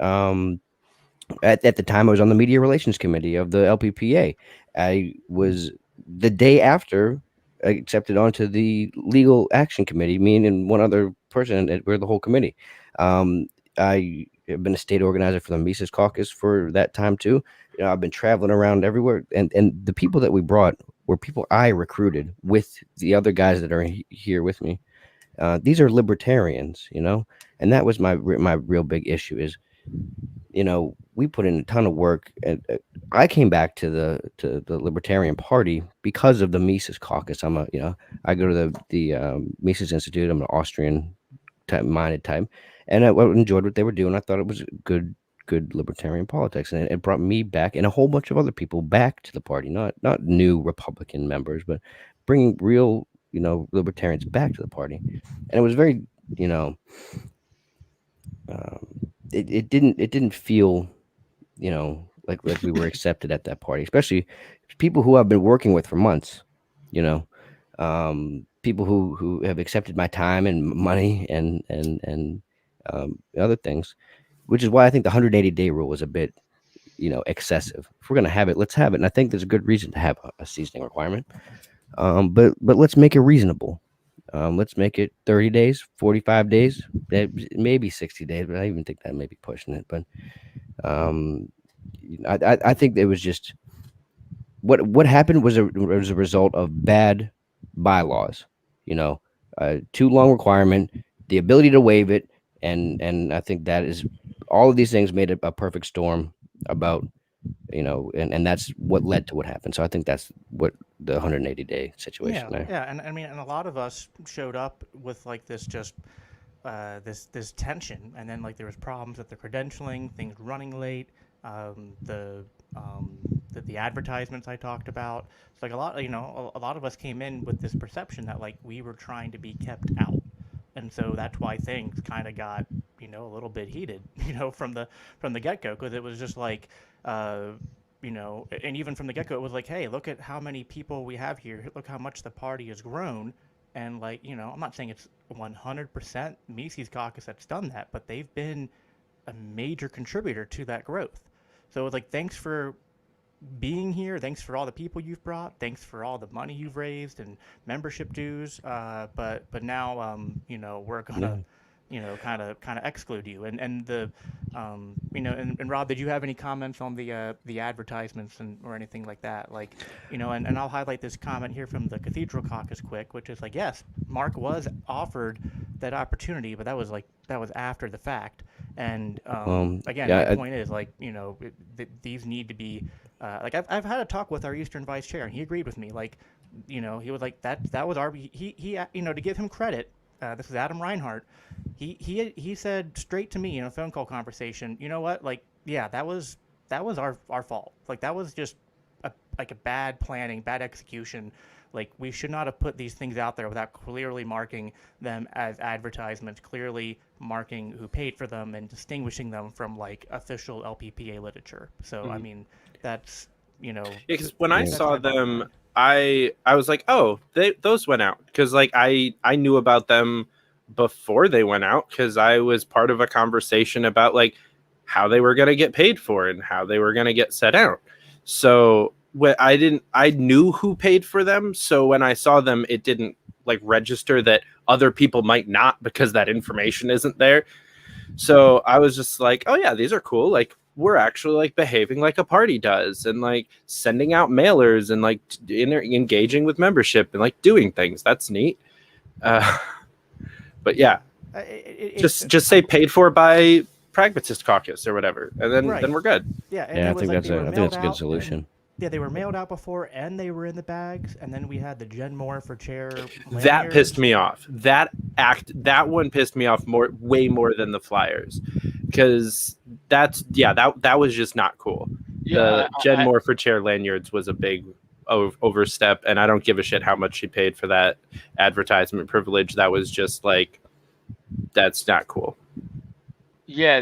at the time I was on the media relations committee of the LPPA. I was the day after accepted onto the legal action committee, me and one other person. We're the whole committee. I have been a state organizer for the Mises Caucus for that time too. I've been traveling around everywhere, and the people that we brought were people I recruited with the other guys that are here with me. These are libertarians, and that was my real big issue is, we put in a ton of work, and I came back to the Libertarian Party because of the Mises Caucus. I go to the Mises Institute. I'm an Austrian minded type, and I enjoyed what they were doing. I thought it was good libertarian politics, and it brought me back and a whole bunch of other people back to the party. Not new Republican members, but bringing real libertarians back to the party. And it was very it didn't feel like we were accepted at that party, especially people who I've been working with for months. people who have accepted my time and money and other things, which is why I think the 180-day rule is a bit, excessive. If we're gonna have it, let's have it. And I think there's a good reason to have a seasoning requirement. But let's make it reasonable. Let's make it 30 days, 45 days, maybe 60 days, but I even think that may be pushing it. But um, I think it was just what happened was a result of bad bylaws. Too long requirement, the ability to waive it, and I think that is all of these things made a perfect storm about and that's what led to what happened. So I think that's what the 180-day situation Yeah, there. yeah, and I mean, and a lot of us showed up with like this just this tension, and then like there was problems with the credentialing, things running late, um, the um, the advertisements I talked about. It's like a lot, a lot of us came in with this perception that like we were trying to be kept out, and so that's why things kind of got a little bit heated, from the get go, because it was just like. And even from the get-go, it was like, hey, look at how many people we have here. Look how much the party has grown. And like, I'm not saying it's 100% Mises Caucus that's done that, but they've been a major contributor to that growth. So it's like, thanks for being here. Thanks for all the people you've brought. Thanks for all the money you've raised and membership dues. But now, we're gonna, kind of exclude you. And the, and Rob, did you have any comments on the advertisements or anything like that? Like, and I'll highlight this comment here from the Cathedral Caucus quick, which is like, yes, Mark was offered that opportunity, but that was after the fact. And again, yeah, my point is like, these need to be like I've had a talk with our Eastern Vice Chair, and he agreed with me. Like, he was like that was our he to give him credit. This is Adam Reinhart. He said straight to me in a phone call conversation, you know what? Like, yeah, that was our fault. Like, that was just a bad planning, bad execution. Like, we should not have put these things out there without clearly marking them as advertisements, clearly marking who paid for them, and distinguishing them from like official LPPA literature. So I mean, that's Yeah, because when I that's saw my bottom them, line. I was like, oh, those went out, because like I knew about them before they went out, because I was part of a conversation about like how they were going to get paid for and how they were going to get set out. So when I knew who paid for them. So when I saw them, it didn't like register that other people might not, because that information isn't there. So I was just like, oh yeah, these are cool. Like, we're actually like behaving like a party does, and like sending out mailers and like engaging with membership and like doing things. That's neat. Uh, but yeah, just say paid for by Pragmatist Caucus or whatever, and then Right. we're good. Yeah, and Yeah, it I was think like that's they were I think mailed that's a good out. solution. Yeah, they were mailed out before, and they were in the bags, and then we had the Jen Moore for chair That pissed lanyards. me off. That one pissed me off way more than the flyers, because that was just not cool. Yeah, The Jen Moore for chair lanyards was a big overstep, and I don't give a shit how much she paid for that advertisement privilege. That was just like, that's not cool. yeah,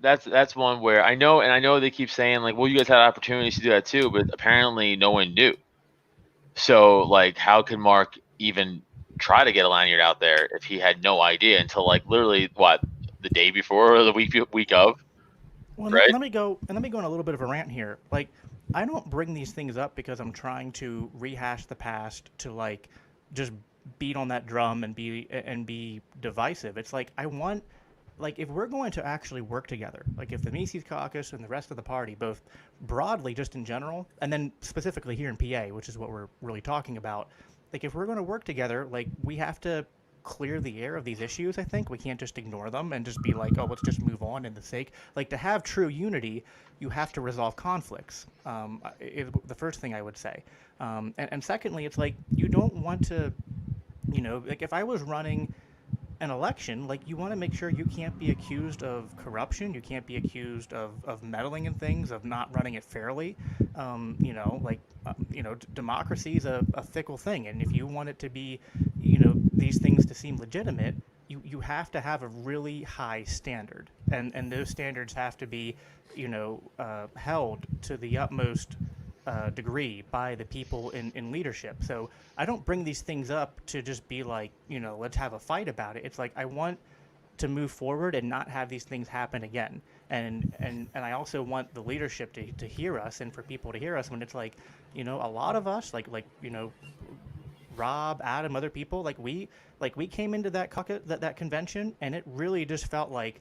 that's one where I know they keep saying like, well, you guys had opportunities to do that too, but apparently no one knew. So like, how can Mark even try to get a lanyard out there if he had no idea until like literally the day before or the week of, Well, right? let me go on a little bit of a rant here. Like, I don't bring these things up because I'm trying to rehash the past to like just beat on that drum and be divisive. It's like I want like if we're going to actually work together, like if the Mises Caucus and the rest of the party, both broadly just in general, and then specifically here in PA, which is what we're really talking about, like if we're going to work together, like we have to clear the air of these issues. I think we can't just ignore them and just be like, oh, let's just move on in the sake. Like to have true unity, you have to resolve conflicts. Is the first thing I would say. And secondly, it's like you don't want to, like if I was running an election, like you want to make sure you can't be accused of corruption, you can't be accused of meddling in things, of not running it fairly. Democracy is a fickle thing, and if you want it to be, these things to seem legitimate, you have to have a really high standard, and those standards have to be, held to the utmost degree by the people in leadership. So I don't bring these things up to just be like, let's have a fight about it. It's like I want to move forward and not have these things happen again. And I also want the leadership to hear us and for people to hear us when it's like, a lot of us Rob, Adam, other people, we came into that that convention, and it really just felt like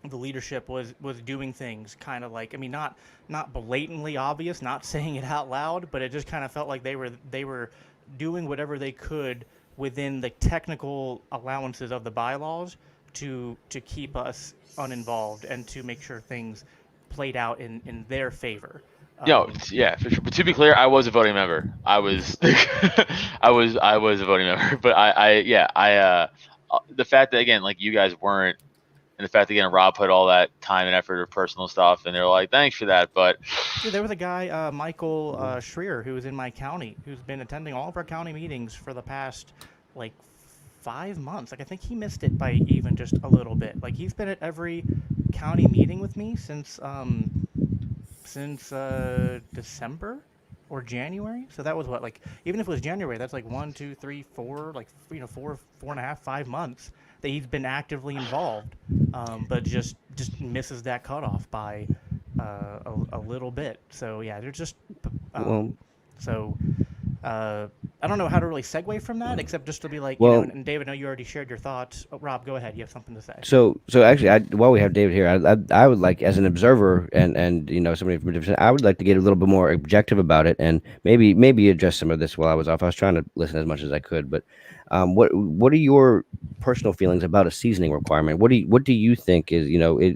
the leadership was doing things kind of like, I mean, not blatantly obvious, not saying it out loud, but it just kind of felt like they were doing whatever they could within the technical allowances of the bylaws to keep us uninvolved and to make sure things played out in their favor. Yeah, for sure. But to be clear, I was a voting member. I was, I was a voting member. But the fact that again, like you guys weren't, and the fact that again Rob put all that time and effort or personal stuff, and they're like, thanks for that. But yeah, there was a guy, Michael Schreier, who was in my county, who's been attending all of our county meetings for the past 5 months. I think he missed it by even just a little bit. He's been at every county meeting with me since December or January. So that was what, even if it was January, that's 1, 2, 3, 4, 4.5, 5 months that he's been actively involved, but just misses that cutoff by a little bit. So yeah, they're just I don't know how to really segue from that, except just to be like, and David, I know you already shared your thoughts. Oh, Rob, go ahead. You have something to say. So actually, while we have David here, I would like, as an observer and somebody from a different, I would like to get a little bit more objective about it, and maybe address some of this while I was off. I was trying to listen as much as I could, but what are your personal feelings about a seasoning requirement? What do you think is,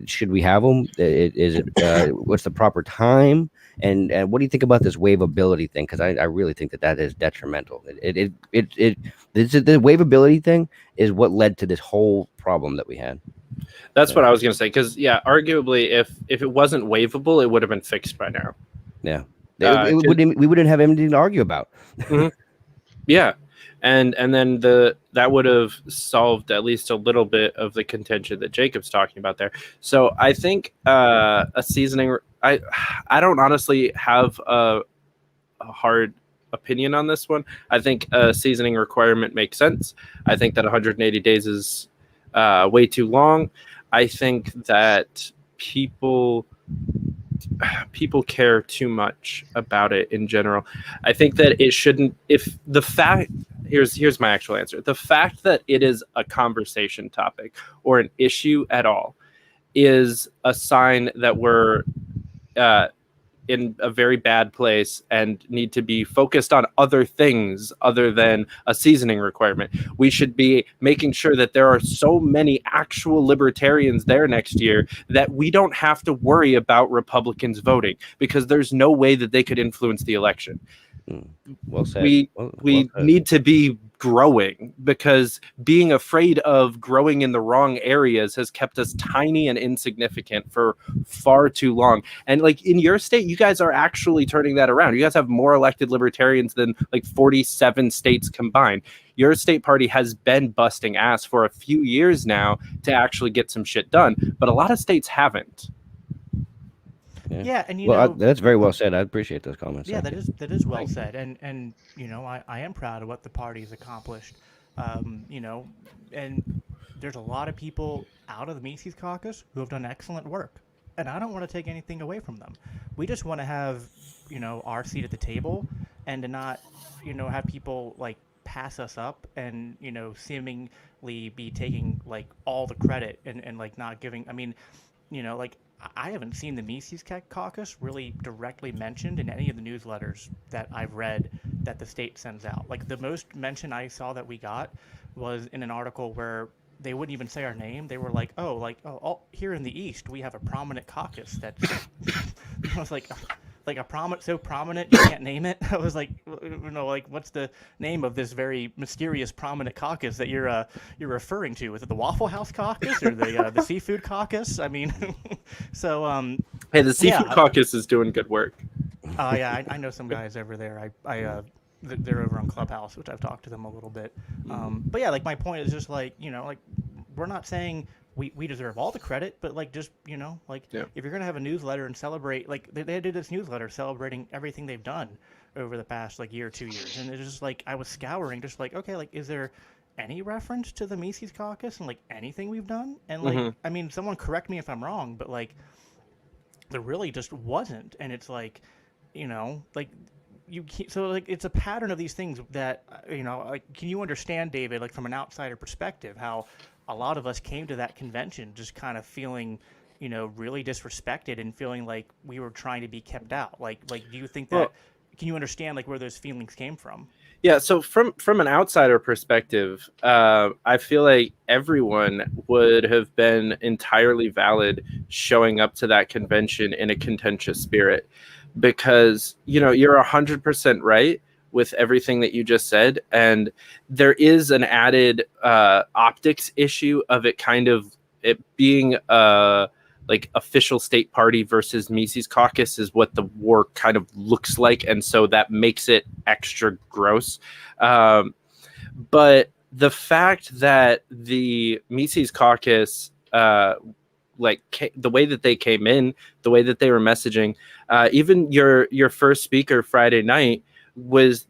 should we have them? Is it what's the proper time? And what do you think about this waivability thing? Because I really think that is detrimental. The waivability thing is what led to this whole problem that we had. That's what I was going to say. Because arguably, if it wasn't waivable, it would have been fixed by now. Yeah, we wouldn't have anything to argue about. Mm-hmm. Yeah, and then that would have solved at least a little bit of the contention that Jacob's talking about there. So I think a seasoning. I don't honestly have a hard opinion on this one. I think a seasoning requirement makes sense. I think that 180 days is way too long. I think that people care too much about it in general. I think that it shouldn't. If the fact here's my actual answer. The fact that it is a conversation topic or an issue at all is a sign that we're in a very bad place and need to be focused on other things other than a seasoning requirement. We should be making sure that there are so many actual libertarians there next year that we don't have to worry about Republicans voting, because there's no way that they could influence the election. Well said. We need to be growing, because being afraid of growing in the wrong areas has kept us tiny and insignificant for far too long. And in your state, you guys are actually turning that around. You guys have more elected libertarians than 47 states combined. Your state party has been busting ass for a few years now to actually get some shit done, but a lot of states haven't. Yeah, and that's very well said. I appreciate those comments. Yeah, that is well said, and I am proud of what the party's accomplished. And there's a lot of people out of the Mises Caucus who have done excellent work, and I don't want to take anything away from them. We just want to have our seat at the table, and to not have people pass us up and seemingly be taking all the credit and not giving. I mean, I haven't seen the Mises Caucus really directly mentioned in any of the newsletters that I've read that the state sends out. The most mention I saw that we got was in an article where they wouldn't even say our name. They were here in the East, we have a prominent caucus that's I was so prominent you can't name it. I was what's the name of this very mysterious prominent caucus that you're referring to? Is it the Waffle House Caucus or the Seafood Caucus? I mean, so hey, the Seafood Caucus is doing good work. Yeah, I know some guys over there. They're over on Clubhouse, which I've talked to them a little bit. But yeah, my point is just we're not saying we deserve all the credit, but like just like Yeah. if you're gonna have a newsletter and celebrate, like they did this newsletter celebrating everything they've done over the past like year, 2 years, and it's just like I was scouring, just like okay, like is there any reference to the Mises Caucus and like anything we've done? And like I mean, someone correct me if I'm wrong, but like there really just wasn't, and it's like like so like it's a pattern of these things that like can you understand, David, like from an outsider perspective, how a lot of us came to that convention just kind of feeling really disrespected and feeling like we were trying to be kept out, like do you think that can you understand like where those feelings came from? Yeah, so from an outsider perspective, I feel like everyone would have been entirely valid showing up to that convention in a contentious spirit, because you're 100% right with everything that you just said, and there is an added optics issue of it kind of it being like official state party versus Mises Caucus is what the war kind of looks like, and so that makes it extra gross. But the fact that the Mises Caucus, the way that they came in, the way that they were messaging, even your first speaker Friday night was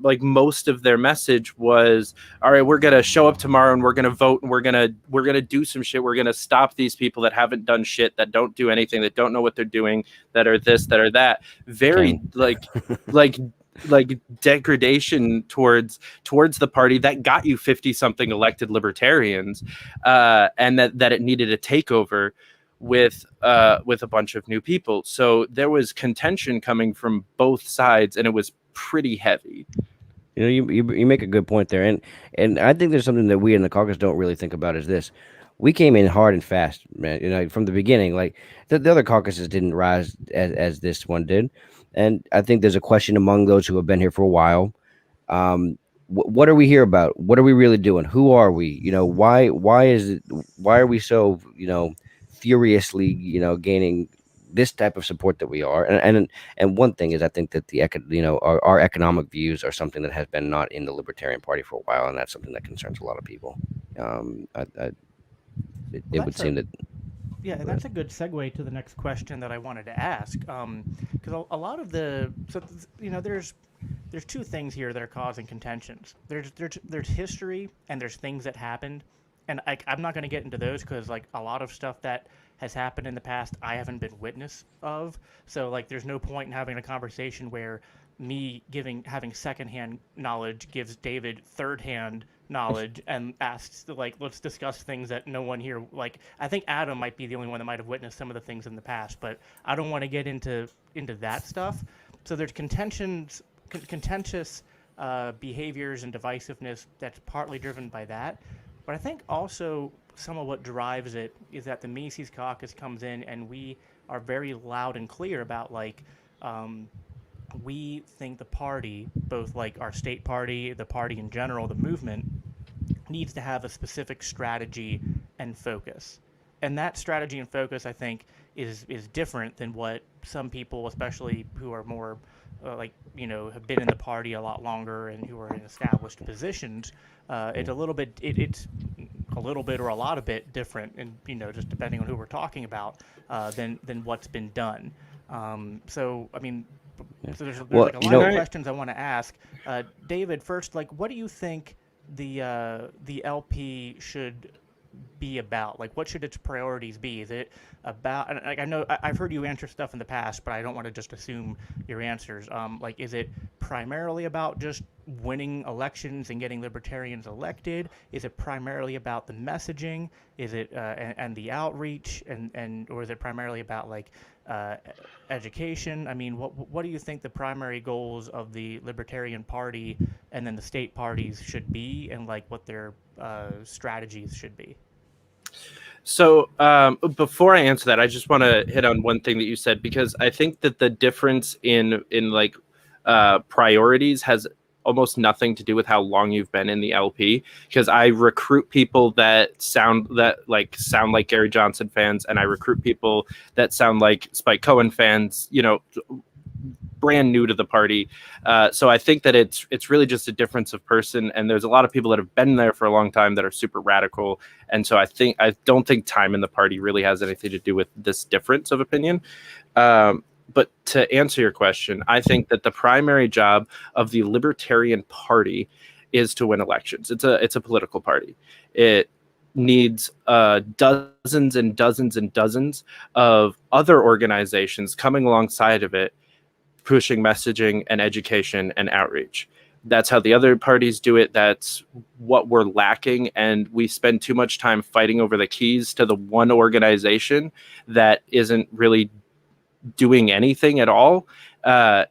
like most of their message was, all right, we're gonna show up tomorrow and we're gonna vote and we're gonna do some shit. We're gonna stop these people that haven't done shit, that don't do anything, that don't know what they're doing, that are this, that are that. Very like degradation towards the party that got you 50 something elected libertarians, and that it needed a takeover with a bunch of new people. So there was contention coming from both sides, and it was pretty heavy. You make a good point there, and I think there's something that we in the caucus don't really think about is this: we came in hard and fast, man. From the beginning, like the other caucuses didn't rise as this one did, and I think there's a question among those who have been here for a while. What are we here about? What are we really doing? Who are we? Why are we so furiously gaining this type of support that we are? And one thing is, I think that our economic views are something that has been not in the Libertarian Party for a while, and that's something that concerns a lot of people. It would seem that. Yeah, and that's a good segue to the next question that I wanted to ask, because a lot of there's two things here that are causing contentions. There's history and there's things that happened, and I'm not going to get into those because like a lot of stuff that has happened in the past I haven't been witness of. So like there's no point in having a conversation where me having secondhand knowledge gives David thirdhand knowledge and asks like let's discuss things that no one here, like I think Adam might be the only one that might have witnessed some of the things in the past, but I don't want to get into that stuff. So there's contentious behaviors and divisiveness that's partly driven by that. But I think also some of what drives it is that the Mises Caucus comes in and we are very loud and clear about like we think the party, both like our state party, the party in general, the movement, needs to have a specific strategy and focus. And that strategy and focus, I think, is different than what some people, especially who are more have been in the party a lot longer and who are in established positions. It's a little bit or a lot of bit different, and just depending on who we're talking about, than what's been done. So I mean, so there's like a lot of questions I want to ask. David, first, like, what do you think the LP should be about? Like, what should its priorities be? Is it about, and like I know I've heard you answer stuff in the past, but I don't want to just assume your answers. Like, is it primarily about just winning elections and getting libertarians elected? Is it primarily about the messaging? Is it and the outreach, and or is it primarily about like education? I mean, what do you think the primary goals of the Libertarian Party and then the state parties should be, and like what their strategies should be? So before I answer that, I just want to hit on one thing that you said, because I think that the difference in like priorities has almost nothing to do with how long you've been in the LP, because I recruit people that sound like Gary Johnson fans, and I recruit people that sound like Spike Cohen fans, brand new to the party. So I think that it's really just a difference of person, and there's a lot of people that have been there for a long time that are super radical, and so I don't think time in the party really has anything to do with this difference of opinion. But to answer your question, I think that the primary job of the Libertarian Party is to win elections. It's a political party. It needs dozens and dozens and dozens of other organizations coming alongside of it, pushing messaging and education and outreach. That's how the other parties do it. That's what we're lacking. And we spend too much time fighting over the keys to the one organization that isn't really doing anything at all,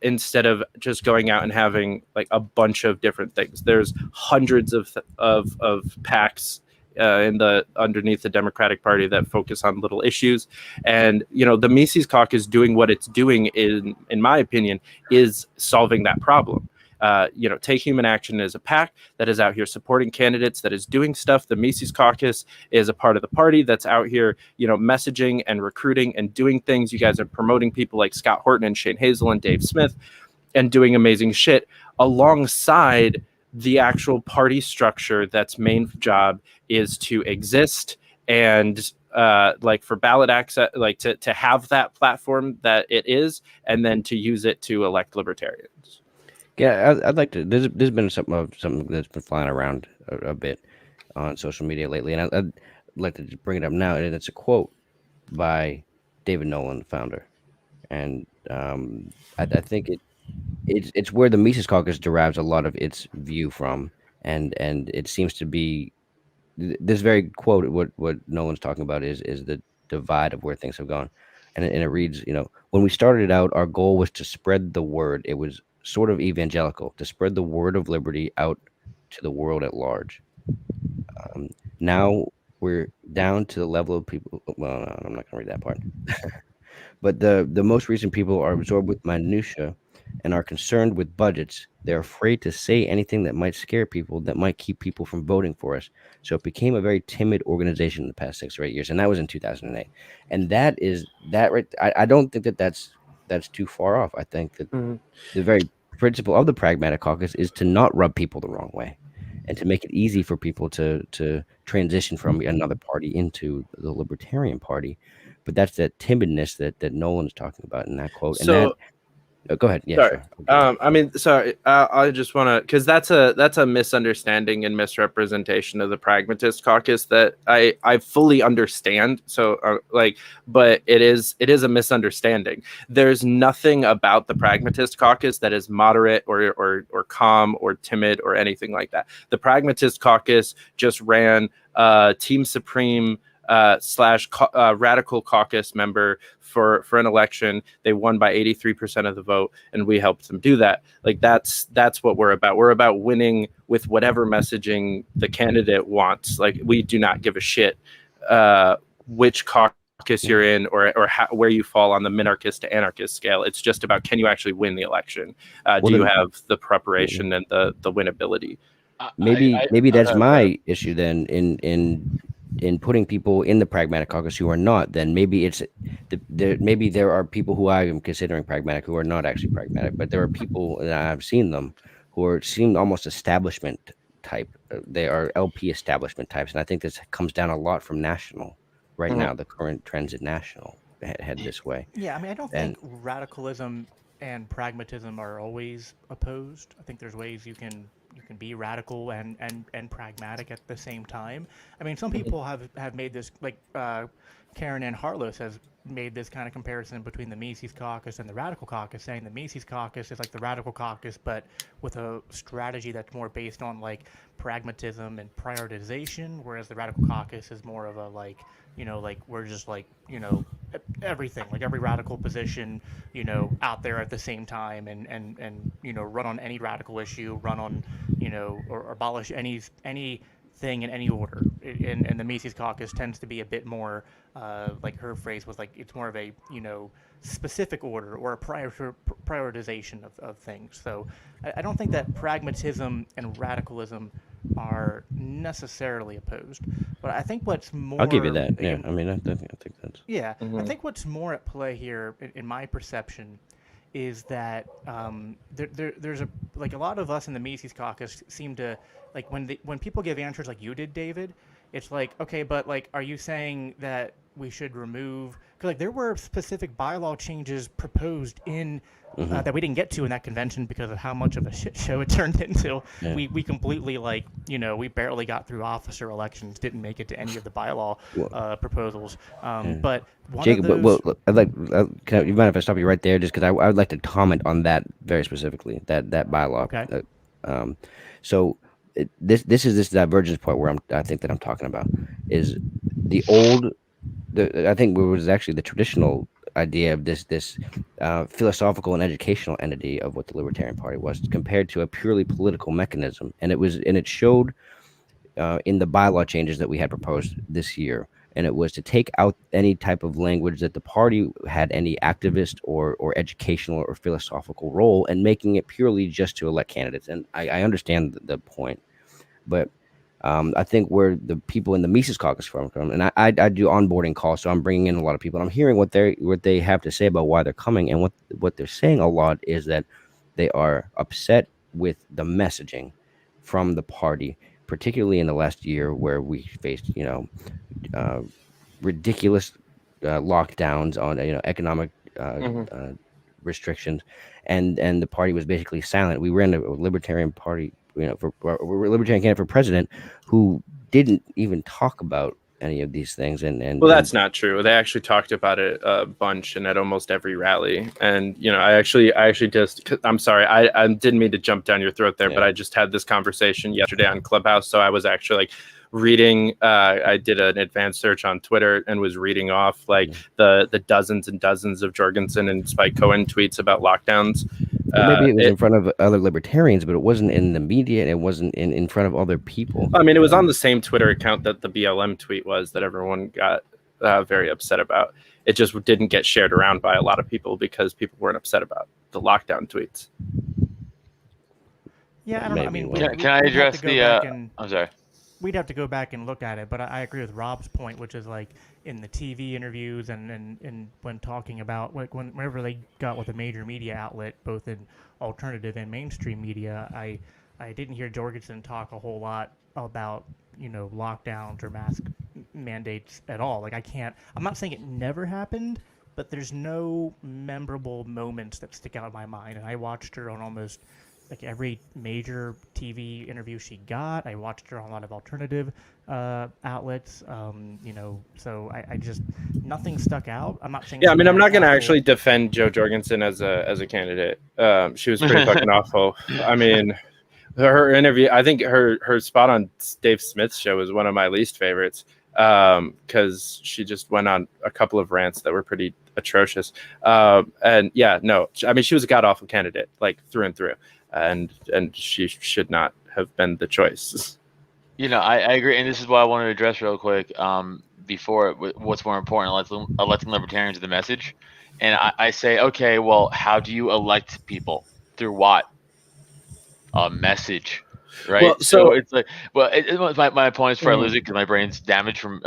instead of just going out and having like a bunch of different things. There's hundreds of PACs underneath the Democratic Party that focus on little issues, and the Mises Caucus doing what it's doing in my opinion is solving that problem. Take Human Action is a PAC that is out here supporting candidates, that is doing stuff. The Mises Caucus is a part of the party that's out here, messaging and recruiting and doing things. You guys are promoting people like Scott Horton and Shane Hazel and Dave Smith and doing amazing shit alongside the actual party structure that's main job is to exist and like for ballot access, like to have that platform that it is, and then to use it to elect libertarians. Yeah, I'd like to. There's been something that's been flying around a bit on social media lately, and I'd like to just bring it up now. And it's a quote by David Nolan, the founder, and I think it's where the Mises Caucus derives a lot of its view from, and it seems to be this very quote. What Nolan's talking about is the divide of where things have gone, and it reads, when we started out, our goal was to spread the word. It was sort of evangelical, to spread the word of liberty out to the world at large. Now we're down to the level of people. Well, no, I'm not going to read that part. But the most recent people are absorbed with minutia and are concerned with budgets. They're afraid to say anything that might scare people, that might keep people from voting for us. So it became a very timid organization in the past 6 or 8 years, and that was in 2008. And that right. I don't think that's too far off. I think that the very principle of the Pragmatic Caucus is to not rub people the wrong way, and to make it easy for people to transition from another party into the Libertarian Party. But that's that timidness that Nolan's talking about in that quote. So, go ahead. Yeah, sorry. Sure. Sorry. I just want to, because that's a misunderstanding and misrepresentation of the Pragmatist Caucus that I fully understand. So, but it is a misunderstanding. There's nothing about the Pragmatist Caucus that is moderate or calm or timid or anything like that. The Pragmatist Caucus just ran Team Supreme / Radical Caucus member for an election. They won by 83% of the vote, and we helped them do that. Like that's what we're about. We're about winning with whatever messaging the candidate wants. Like we do not give a shit which caucus you're in or where you fall on the minarchist to anarchist scale. It's just about, can you actually win the election? Do you have the preparation and the winnability? Maybe that's my issue then in putting people in the Pragmatic Caucus who are not. Then maybe maybe there are people who I am considering pragmatic who are not actually pragmatic, but there are people, and I've seen them, who seem almost establishment type. They are LP establishment types, and I think this comes down a lot from national right now. The current trends at national head this way. Yeah, I mean, I don't think radicalism and pragmatism are always opposed. I think there's ways you can be radical and pragmatic at the same time. I mean, some people have made this, like Karen Ann Harless has made this kind of comparison between the Mises Caucus and the Radical Caucus, saying the Mises Caucus is like the Radical Caucus, but with a strategy that's more based on like pragmatism and prioritization, whereas the Radical Caucus is more of a like we're just like, everything, like every radical position, out there at the same time, and run on any radical issue, run on, or abolish anything in any order. And the Mises Caucus tends to be a bit more, like her phrase was like, it's more of a, specific order or a prioritization of things. So I don't think that pragmatism and radicalism are necessarily opposed, but I think what's more, I'll give you that. Yeah, I mean, I think that's. Yeah, I think what's more at play here, in my perception, is that there's a lot of us in the Mises Caucus seem to like when people give answers like you did, David. It's like, okay, but like, are you saying that we should remove? Because like there were specific bylaw changes proposed in that we didn't get to in that convention because of how much of a shit show it turned into. Yeah. We completely we barely got through officer elections, didn't make it to any of the bylaw proposals. But one Jacob, of those. you mind if I stop you right there, just because I would like to comment on that very specifically, that bylaw. Okay. So this is this divergence point where I think that I'm talking about is the old. I think it was actually the traditional idea of this philosophical and educational entity of what the Libertarian Party was compared to a purely political mechanism, and it showed in the bylaw changes that we had proposed this year, and it was to take out any type of language that the party had any activist or educational or philosophical role, and making it purely just to elect candidates. And I understand the point, but I think where the people in the Mises Caucus from, and I do onboarding calls, so I'm bringing in a lot of people, and I'm hearing what they have to say about why they're coming, and what they're saying a lot is that they are upset with the messaging from the party, particularly in the last year where we faced ridiculous lockdowns on economic restrictions, and the party was basically silent. We ran a Libertarian Party, for a Libertarian candidate for president who didn't even talk about any of these things. And well, that's not true. They actually talked about it a bunch and at almost every rally. And I actually just, I'm sorry, I didn't mean to jump down your throat there, but I just had this conversation yesterday on Clubhouse. So I was actually like reading. I did an advanced search on Twitter and was reading off like the dozens and dozens of Jorgensen and Spike Cohen tweets about lockdowns. Maybe it was in front of other libertarians, but it wasn't in the media, and it wasn't in front of other people. I mean, it was on the same Twitter account that the BLM tweet was that everyone got very upset about. It just didn't get shared around by a lot of people because people weren't upset about the lockdown tweets. Yeah, I don't know. I mean, can I address the? I'm sorry. We'd have to go back and look at it, but I agree with Rob's point, which is like in the TV interviews and when talking about like whenever they got with a major media outlet, both in alternative and mainstream media, I didn't hear Jorgensen talk a whole lot about lockdowns or mask mandates at all. Like I'm not saying it never happened, but there's no memorable moments that stick out in my mind. And I watched her on almost like every major TV interview she got. I watched her on a lot of alternative outlets. So I just nothing stuck out. I'm not saying. Yeah, I mean, I'm not going to actually defend Jo Jorgensen as a candidate. She was pretty fucking awful. I mean, her interview. I think her spot on Dave Smith's show was one of my least favorites because she just went on a couple of rants that were pretty atrocious. And yeah, no, I mean, she was a god awful candidate, like through and through. And she should not have been the choice. I agree, and this is what I want to address real quick. Before what's more important, electing libertarians the message, and I say, okay, well, how do you elect people? Through what? A message, right? Well, so it's like, my point is before I lose it because my brain's damaged from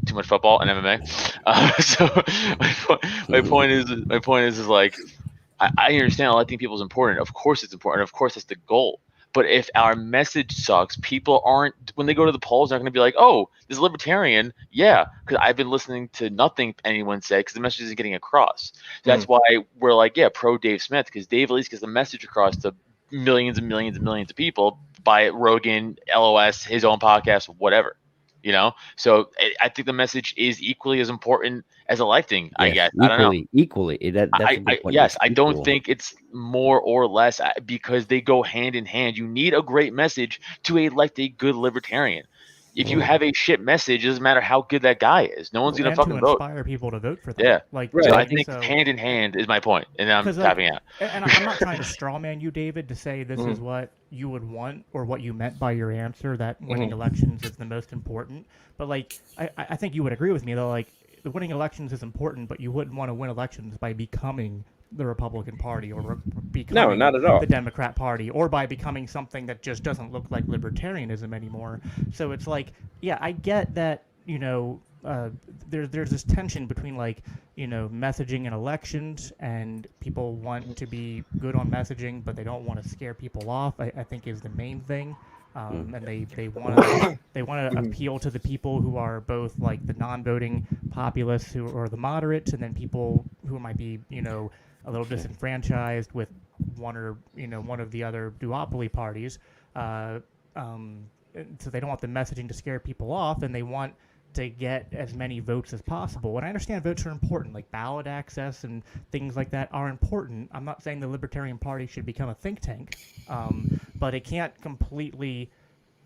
too much football and MMA. So my point is like. I understand electing people is important. Of course it's important. Of course that's the goal. But if our message sucks, people aren't, when they go to the polls, they're not going to be like, oh, this libertarian, yeah, because I've been listening to nothing anyone said because the message isn't getting across. That's why we're like, yeah, pro Dave Smith, because Dave at least gets the message across to millions and millions and millions of people by Rogan, LOS, his own podcast, whatever. So I think the message is equally as important as electing. Yes, I guess I don't know. Equally. That's a good point. Yes, I don't think it's more or less because they go hand in hand. You need a great message to elect a good libertarian. If you have a shit message, it doesn't matter how good that guy is. No one's gonna fucking vote. Inspire people to vote for that. Yeah, right. So I think hand in hand is my point, and I'm tapping out. And I'm not trying to strawman you, David, to say this is what you would want or what you meant by your answer, that winning elections is the most important. But like, I think you would agree with me though. Like, the winning elections is important, but you wouldn't want to win elections by becoming the Republican Party or becoming not at all. the Democrat Party, or by becoming something that just doesn't look like libertarianism anymore. So it's like, yeah, I get that, there's this tension between like messaging in elections, and people want to be good on messaging, but they don't want to scare people off. I think is the main thing, and they want to appeal to the people who are both like the non-voting populists who are the moderates, and then people who might be a little disenfranchised with one of the other duopoly parties. So they don't want the messaging to scare people off, and they want to get as many votes as possible. And I understand votes are important, like ballot access and things like that are important. I'm not saying the Libertarian Party should become a think tank, but it can't completely,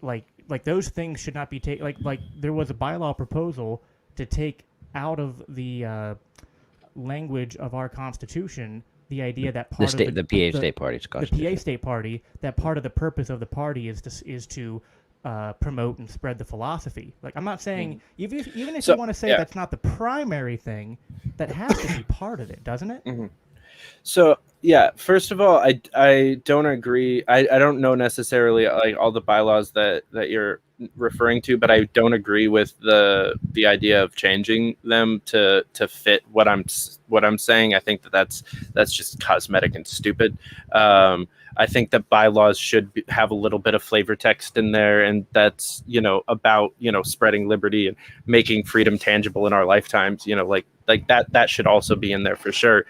like those things should not be taken. Like there was a bylaw proposal to take out of the language of our Constitution the idea that part the of PA state party's the constitution. PA state party, that part of the purpose of the party is to promote and spread the philosophy. Like, I'm not saying even if you want to say that's not the primary thing, that has to be part of it, doesn't it? So yeah, first of all, I don't agree. I don't know necessarily like all the bylaws that you're referring to, but I don't agree with the idea of changing them to fit what I'm saying. I think that's just cosmetic and stupid. I think that bylaws should have a little bit of flavor text in there, and that's about spreading liberty and making freedom tangible in our lifetimes. Like that should also be in there for sure.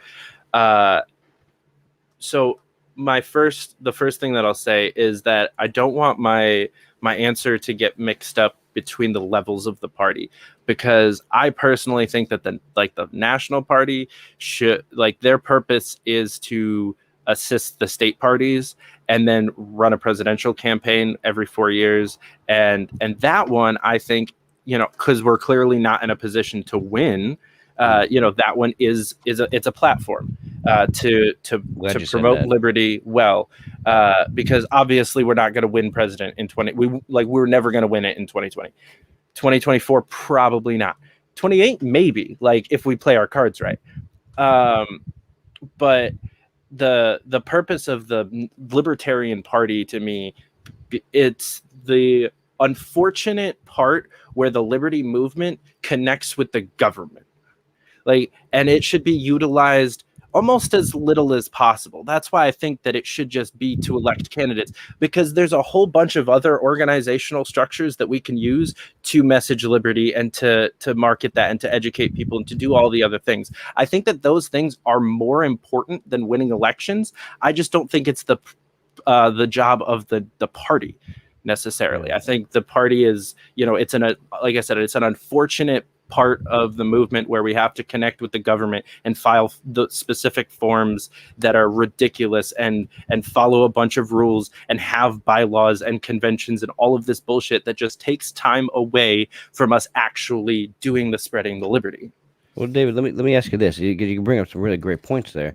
So the first thing that I'll say is that I don't want my answer to get mixed up between the levels of the party, because I personally think that the national party should, their purpose is to assist the state parties and then run a presidential campaign every 4 years. And that one, I think, because we're clearly not in a position to win, that one it's a platform to promote liberty because obviously we're not going to win president in we're never going to win it in 2020. 2024 probably not. 28 maybe, if we play our cards right. But the purpose of the Libertarian Party, to me, it's the unfortunate part where the liberty movement connects with the government. And it should be utilized almost as little as possible. That's why I think that it should just be to elect candidates, because there's a whole bunch of other organizational structures that we can use to message liberty and to market that and to educate people and to do all the other things. I think that those things are more important than winning elections. I just don't think it's the job of the party necessarily. I think the party is, it's like I said, it's an unfortunate part of the movement where we have to connect with the government and file the specific forms that are ridiculous and follow a bunch of rules and have bylaws and conventions and all of this bullshit that just takes time away from us actually doing the spreading the liberty. Well, David, let me ask you this, because you bring up some really great points there.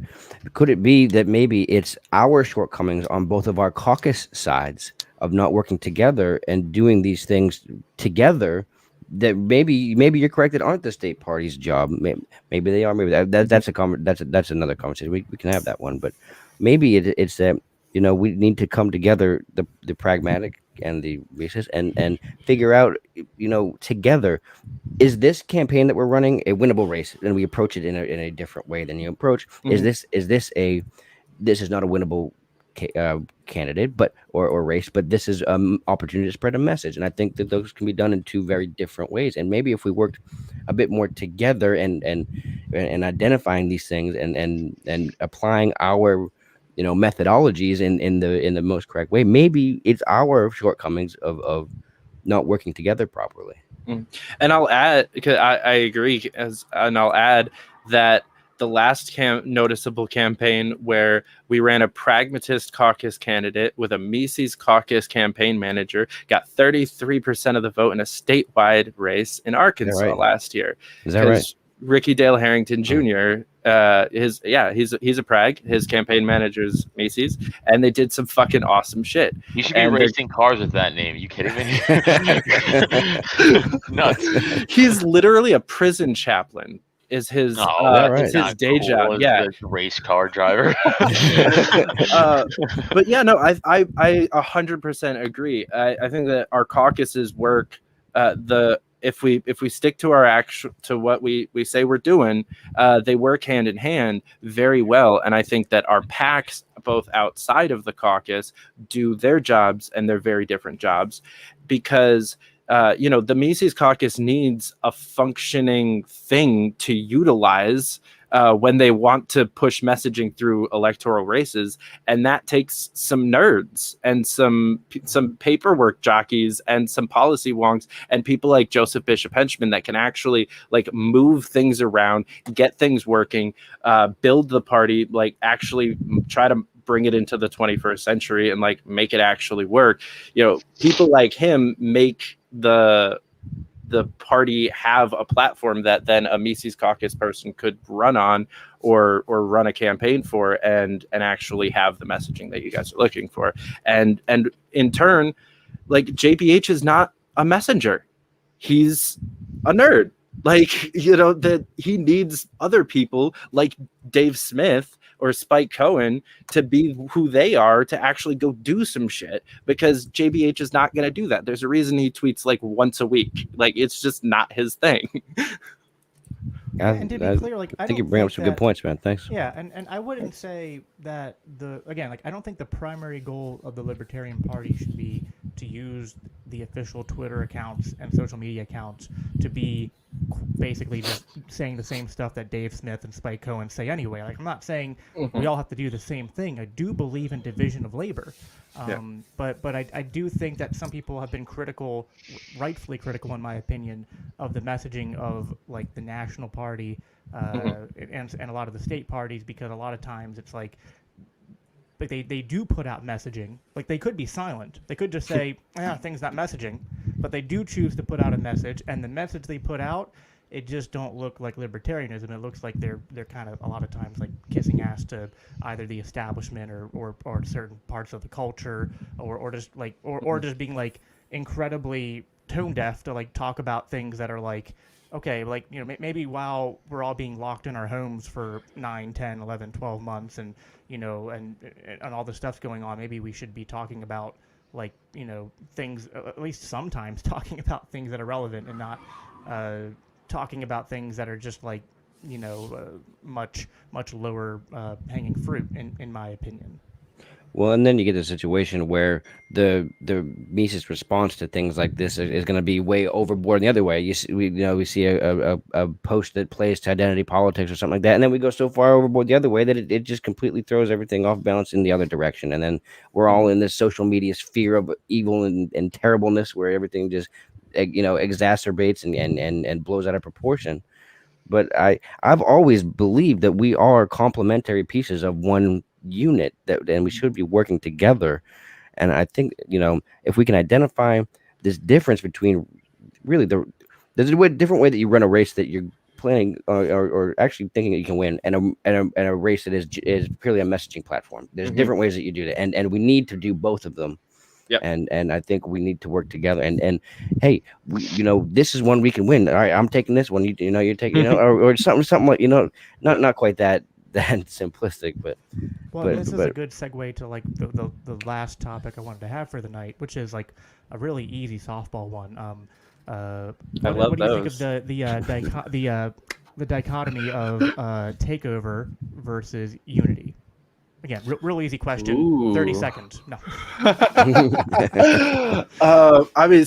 Could it be that maybe it's our shortcomings on both of our caucus sides of not working together and doing these things together, that maybe you're correct, that aren't the state party's job? Maybe they are. Maybe that's another conversation. We can have that one. But maybe it's that we need to come together, the pragmatic and the racist, and figure out together, is this campaign that we're running a winnable race, and we approach it in a different way than you approach. Is this is not a winnable candidate, but or race, but this is opportunity to spread a message. And I think that those can be done in two very different ways. And maybe if we worked a bit more together and identifying these things and applying our methodologies in the most correct way, maybe it's our shortcomings of not working together properly. And I'll add, because I agree, and I'll add that the last noticeable campaign where we ran a pragmatist caucus candidate with a Mises caucus campaign manager got 33% of the vote in a statewide race in Arkansas last year. Is that right? Ricky Dale Harrington Jr. He's a prag. His campaign manager's Macy's, and they did some fucking awesome shit. You should be racing cars with that name. Are you kidding me? Nuts. He's literally a prison chaplain. Is his is his day job? Yeah, race car driver. But yeah, no, I 100% agree. I think that our caucuses work. if we stick to our to what we say we're doing, they work hand in hand very well. And I think that our PACs, both outside of the caucus, do their jobs, and they're very different jobs, because the Mises Caucus needs a functioning thing to utilize when they want to push messaging through electoral races, and that takes some nerds and some paperwork jockeys and some policy wonks and people like Joseph Bishop Henchman that can actually like move things around, get things working, build the party, like actually try to bring it into the 21st century and like make it actually work. People like him make the party have a platform that then a Mises Caucus person could run on or run a campaign for, and actually have the messaging that you guys are looking for. And in turn, like, JPH is not a messenger. He's a nerd. Like, that he needs other people like Dave Smith or Spike Cohen to be who they are, to actually go do some shit, because JBH is not going to do that. There's a reason he tweets like once a week. Like, it's just not his thing. And to be clear, like, I think you bring up some good points, man. Thanks. Yeah, and I wouldn't say that I don't think the primary goal of the Libertarian Party should be to use the official Twitter accounts and social media accounts to be basically just saying the same stuff that Dave Smith and Spike Cohen say anyway. Like, I'm not saying we all have to do the same thing. I do believe in division of labor. But I do think that some people have been critical, rightfully critical in my opinion, of the messaging of like the National Party and a lot of the state parties, because a lot of times it's like, but they do put out messaging. Like, they could be silent. They could just say, things not messaging. But they do choose to put out a message, and the message they put out, it just don't look like libertarianism. It looks like they're kind of a lot of times like kissing ass to either the establishment or certain parts of the culture, or just like or just being like incredibly tone deaf to like talk about things that are like, okay, like, maybe while we're all being locked in our homes for 9, 10, 11, 12 months and and all the stuff's going on, maybe we should be talking about like, things, at least sometimes talking about things that are relevant, and not talking about things that are just like, much lower hanging fruit in my opinion. Well, and then you get a situation where the Mises response to things like this is going to be way overboard the other way. We see a post that plays to identity politics or something like that, and then we go so far overboard the other way that it just completely throws everything off balance in the other direction. And then we're all in this social media sphere of evil and terribleness, where everything just exacerbates and blows out of proportion. But I've always believed that we are complementary pieces of one unit, and we should be working together. And I think if we can identify this difference between really there's a different way that you run a race that you're planning or actually thinking that you can win, and a race that is purely a messaging platform. There's different ways that you do that, and we need to do both of them. Yep. And I think we need to work together. And hey, this is one we can win. All right, I'm taking this one. You're taking, or something like, not quite that simplistic, but. This is a good segue to like the last topic I wanted to have for the night, which is like a really easy softball one. What do you think of the dichotomy of takeover versus unity? Again, real easy question. Ooh. 30 seconds. No. I mean,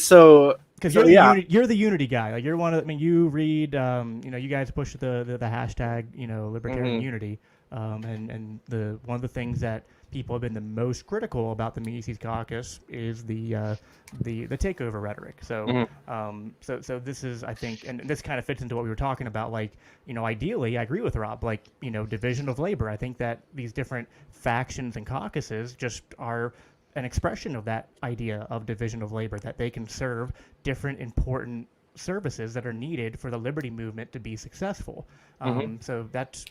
because you're the unity guy. Like, you're one of. I mean, you read. You guys push the hashtag. Libertarian unity. And one of the things that people have been the most critical about the Mises Caucus is the takeover rhetoric. So so this is, I think, and this kind of fits into what we were talking about. Like, ideally, I agree with Rob. Like, division of labor. I think that these different factions and caucuses just are an expression of that idea of division of labor, that they can serve different important services that are needed for the liberty movement to be successful. So that's,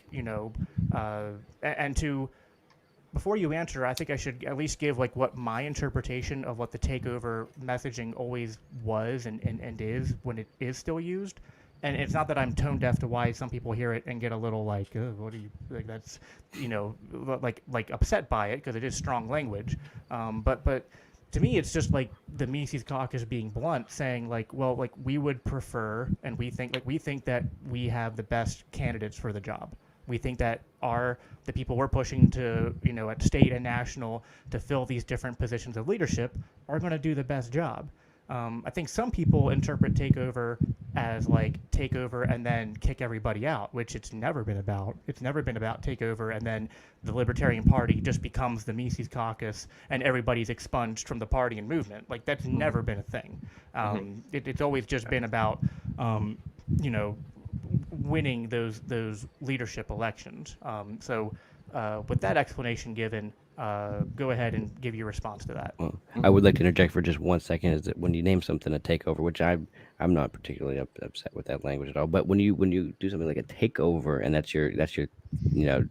and to, before you answer, I think I should at least give like what my interpretation of what the takeover messaging always was and is when it is still used. And it's not that I'm tone deaf to why some people hear it and get a little like, oh, what do you like? That's, like upset by it, because it is strong language. But to me, it's just like the Mises Caucus being blunt, saying like, well, like we would prefer, and we think that we have the best candidates for the job. We think that the people we're pushing to, at state and national to fill these different positions of leadership are going to do the best job. I think some people interpret takeover as like takeover and then kick everybody out, which it's never been about. It's never been about takeover and then the Libertarian Party just becomes the Mises Caucus and everybody's expunged from the party and movement. Like that's never been a thing. It's always just been about, winning those leadership elections. So with that explanation given, go ahead and give your response to that. Well, I would like to interject for just 1 second. Is that when you name something a takeover, which I'm not particularly upset with that language at all. But when you do something like a takeover, and that's your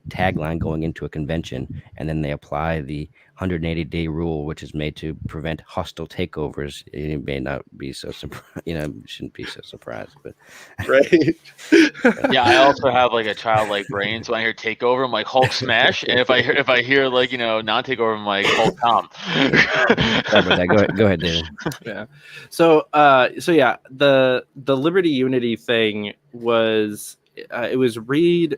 tagline going into a convention, and then they apply the 180-day rule, which is made to prevent hostile takeovers, it may not be so shouldn't be so surprised. But Right. Yeah, I also have like a childlike brain, so when I hear takeover, I'm like Hulk smash, and if I hear like non-takeover, I'm like Hulk Tom. sorry about that. Go ahead, David. Yeah. So yeah, the Liberty Unity thing was it was Reed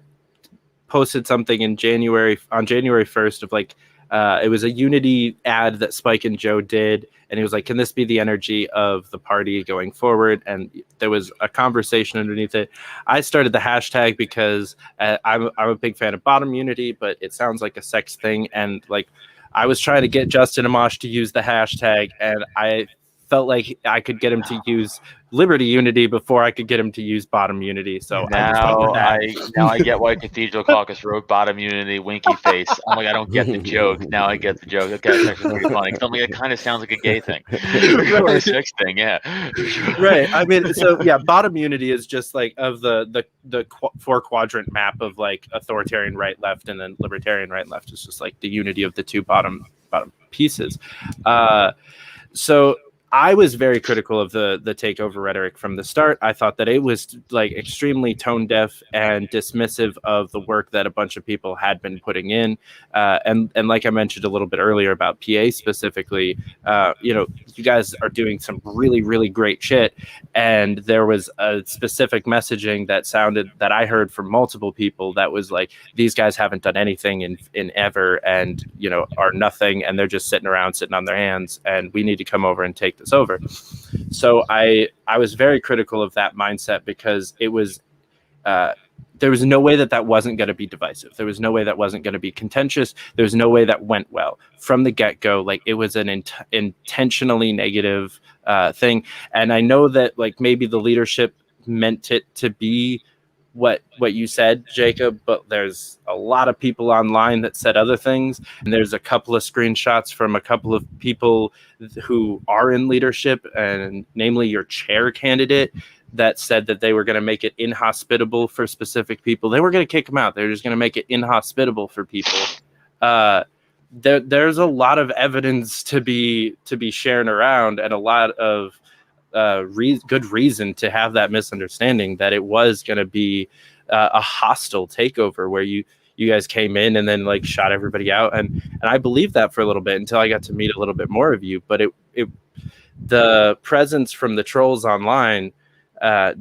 posted something on January 1st of like it was a Unity ad that Spike and Joe did, and he was like, can this be the energy of the party going forward? And there was a conversation underneath it. I started the hashtag because I'm a big fan of bottom Unity, but it sounds like a sex thing, and like I was trying to get Justin Amash to use the hashtag, and I felt like I could get him to use Liberty Unity before I could get him to use bottom Unity. So now I get why Cathedral Caucus wrote bottom Unity winky face. I'm like, I don't get the joke. Now I get the joke. Okay, that's actually pretty funny. I'm like, it kind of sounds like a gay thing or a sex thing. Yeah. Right. I mean, so yeah, bottom Unity is just like of the 4-quadrant map of like authoritarian right left and then libertarian right left is just like the unity of the two bottom pieces. So I was very critical of the takeover rhetoric from the start. I thought that it was like extremely tone deaf and dismissive of the work that a bunch of people had been putting in. And like I mentioned a little bit earlier about PA specifically, you guys are doing some really, really great shit. And there was a specific messaging that I heard from multiple people that was like, these guys haven't done anything in ever and, are nothing. And they're just sitting on their hands, and we need to come over and take this over. So I was very critical of that mindset because it was there was no way that wasn't going to be divisive. There was no way that wasn't going to be contentious. There was no way that went well from the get-go. Like it was an intentionally negative thing. And I know that like maybe the leadership meant it to be what you said, Jacob, but there's a lot of people online that said other things, and there's a couple of screenshots from a couple of people who are in leadership, and namely your chair candidate, that said that they were going to make it inhospitable for specific people. They were going to kick them out. They're just going to make it inhospitable for people. There's a lot of evidence to be sharing around, and a lot of good reason to have that misunderstanding that it was going to be a hostile takeover where you guys came in and then like shot everybody out, and I believed that for a little bit until I got to meet a little bit more of you. But the presence from the trolls online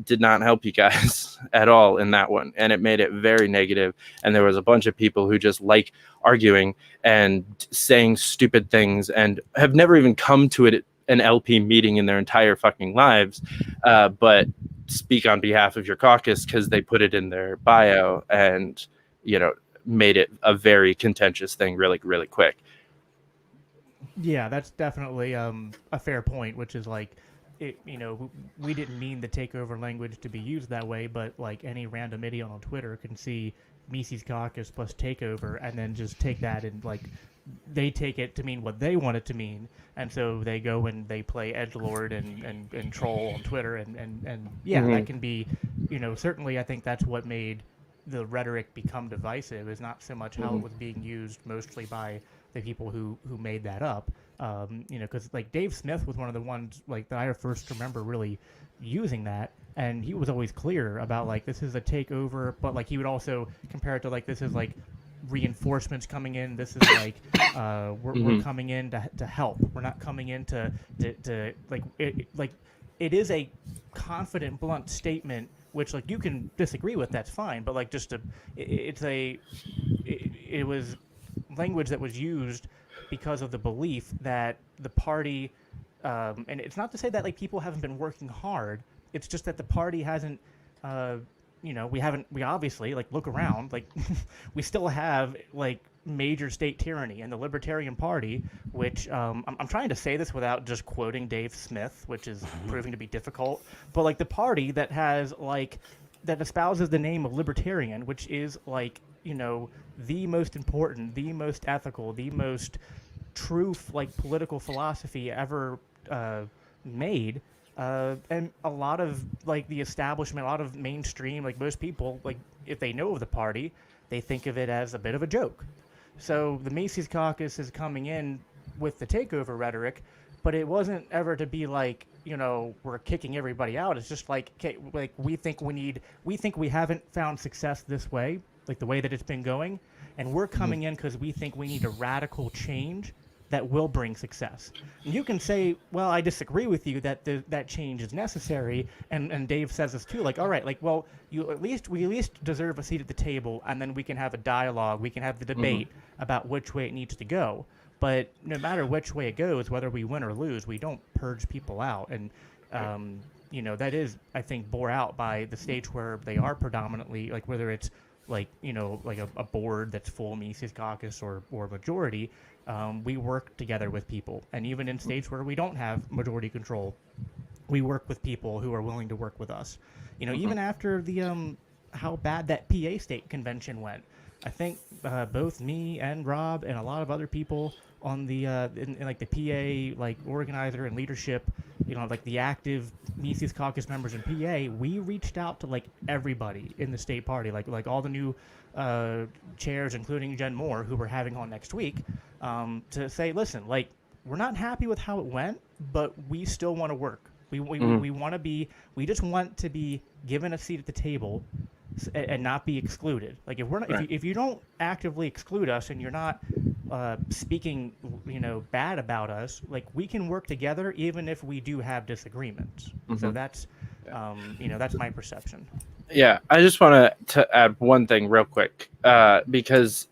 did not help you guys at all in that one, and it made it very negative. And there was a bunch of people who just like arguing and saying stupid things and have never even come to an LP meeting in their entire fucking lives, but speak on behalf of your caucus because they put it in their bio and made it a very contentious thing really, really quick. Yeah, that's definitely a fair point, which is like, we didn't mean the takeover language to be used that way, but like any random idiot on Twitter can see Mises Caucus plus takeover and then just take that and like they take it to mean what they want it to mean, and so they go and they play edgelord and troll on Twitter and yeah, that can be, certainly I think that's what made the rhetoric become divisive, is not so much how it was being used mostly by the people who made that up. Because like Dave Smith was one of the ones like that I first remember really using that, and he was always clear about like this is a takeover, but like he would also compare it to like this is like reinforcements coming in. This is like we're coming in to help. We're not coming in to like it is a confident, blunt statement, which like you can disagree with. That's fine, but like it was language that was used because of the belief that the party, and it's not to say that like people haven't been working hard. It's just that the party hasn't. We obviously like look around, like we still have like major state tyranny, and the Libertarian Party, which I'm trying to say this without just quoting Dave Smith, which is proving to be difficult, but like the party that has like that espouses the name of libertarian, which is like the most important, the most ethical, the most true like political philosophy ever made. And a lot of like the establishment, a lot of mainstream, like most people, like if they know of the party, they think of it as a bit of a joke. So the Mises Caucus is coming in with the takeover rhetoric, but it wasn't ever to be like, we're kicking everybody out. It's just like, okay, like we think we haven't found success this way, like the way that it's been going, and we're coming in because we think we need a radical change that will bring success. And you can say, well, I disagree with you that that change is necessary, and Dave says this too, like, all right, like, well, we at least deserve a seat at the table, and then we can have a dialogue, we can have the debate about which way it needs to go. But no matter which way it goes, whether we win or lose, we don't purge people out. And that is, I think, bore out by the states where they are predominantly, like whether it's like like a board that's full Mises Caucus or majority, we work together with people. And even in states where we don't have majority control, we work with people who are willing to work with us. Even after the how bad that PA state convention went, I think both me and Rob and a lot of other people on the in like the PA like organizer and leadership, like the active Mises Caucus members in PA, we reached out to like everybody in the state party, like all the new chairs, including Jen Moore, who we're having on next week, to say, listen, like we're not happy with how it went, but we still want to work. We want to be. We just want to be given a seat at the table and not be excluded. Like if we're not, if you don't actively exclude us and you're not speaking, bad about us, like we can work together even if we do have disagreements. So that's, that's my perception. Yeah, I just want to add one thing real quick, because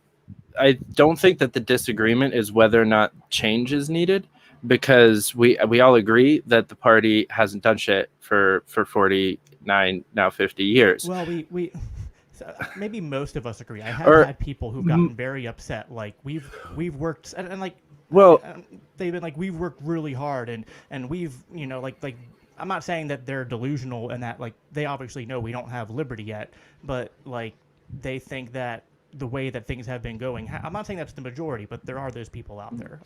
I don't think that the disagreement is whether or not change is needed, because we all agree that the party hasn't done shit for 49, now 50 years. Well, we so maybe most of us agree. I have had people who've gotten very upset. Like we've worked and like, well, they've been like, we've worked really hard and we've like I'm not saying that they're delusional and that like they obviously know we don't have liberty yet, but like they think that the way that things have been going, I'm not saying that's the majority, but there are those people out there.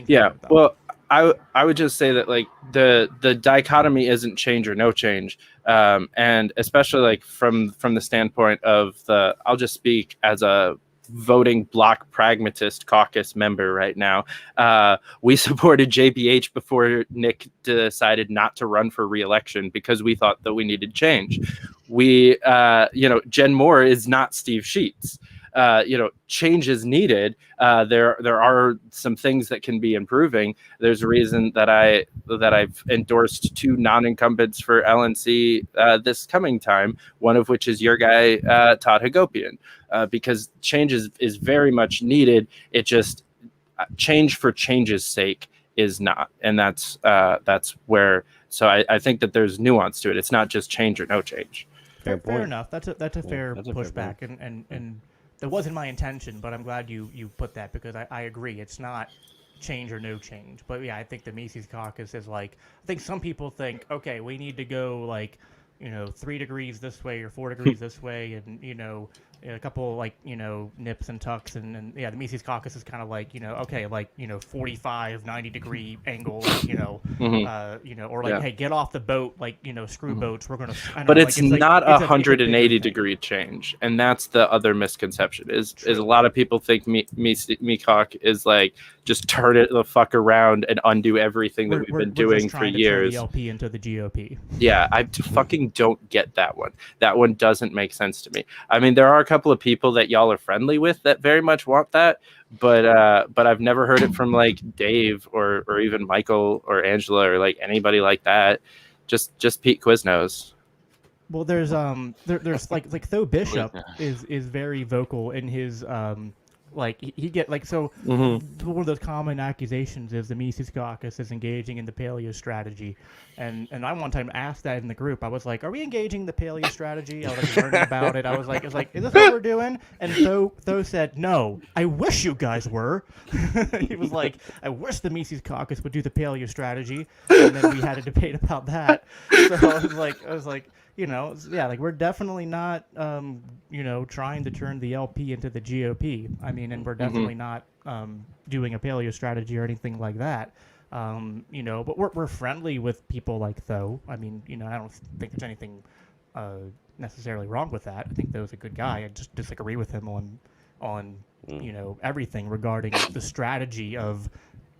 Yeah, well, I would just say that like the dichotomy isn't change or no change, and especially like from the standpoint of I'll just speak as a voting bloc pragmatist caucus member right now. We supported JBH before Nick decided not to run for re-election because we thought that we needed change. We Jen Moore is not Steve Sheets. Change is needed. There are some things that can be improving. There's a reason that I've endorsed 2 non-incumbents for LNC this coming time. One of which is your guy Todd Hagopian, because change is very much needed. It just change for change's sake is not, and that's where. So I think that there's nuance to it. It's not just change or no change. Fair enough. That's a fair pushback, and that wasn't my intention, but I'm glad you put that, because I agree. It's not change or no change. But yeah, I think the Mises Caucus is like, I think some people think, okay, we need to go like, 3 degrees this way or 4 degrees this way, and a couple like nips and tucks, and yeah, the Mises Caucus is kind of like okay, like 45 90 degree angle, or like, hey, get off the boat, like screw boats, we're gonna. But it's not a 180 degree change, and that's the other misconception. Is a lot of people think MECOC is like just turn it the fuck around and undo everything that we've been doing for years. The LP into the GOP. Yeah, I fucking don't get that one. That one doesn't make sense to me. I mean, there are couple of people that y'all are friendly with that very much want that, but I've never heard it from like Dave or even Michael or Angela or like anybody like that. Just Pete Quiznos. Well, there's there's like Tho Bishop is very vocal in his like he get like so one of those common accusations is the Mises Caucus is engaging in the paleo strategy, and I one time asked that in the group. I was like, "Are we engaging the paleo strategy?" I was like learning about it. I was like, "Is this what we're doing?" And Tho said, "No, I wish you guys were." He was like, "I wish the Mises Caucus would do the paleo strategy," and then we had a debate about that. So I was like. You know, yeah, like we're definitely not, you know, trying to turn the LP into the GOP. I mean, and we're definitely not doing a paleo strategy or anything like that. You know, but we're friendly with people like Tho. I mean, you know, I don't think there's anything necessarily wrong with that. I think Tho's a good guy. I just disagree with him on you know, everything regarding the strategy of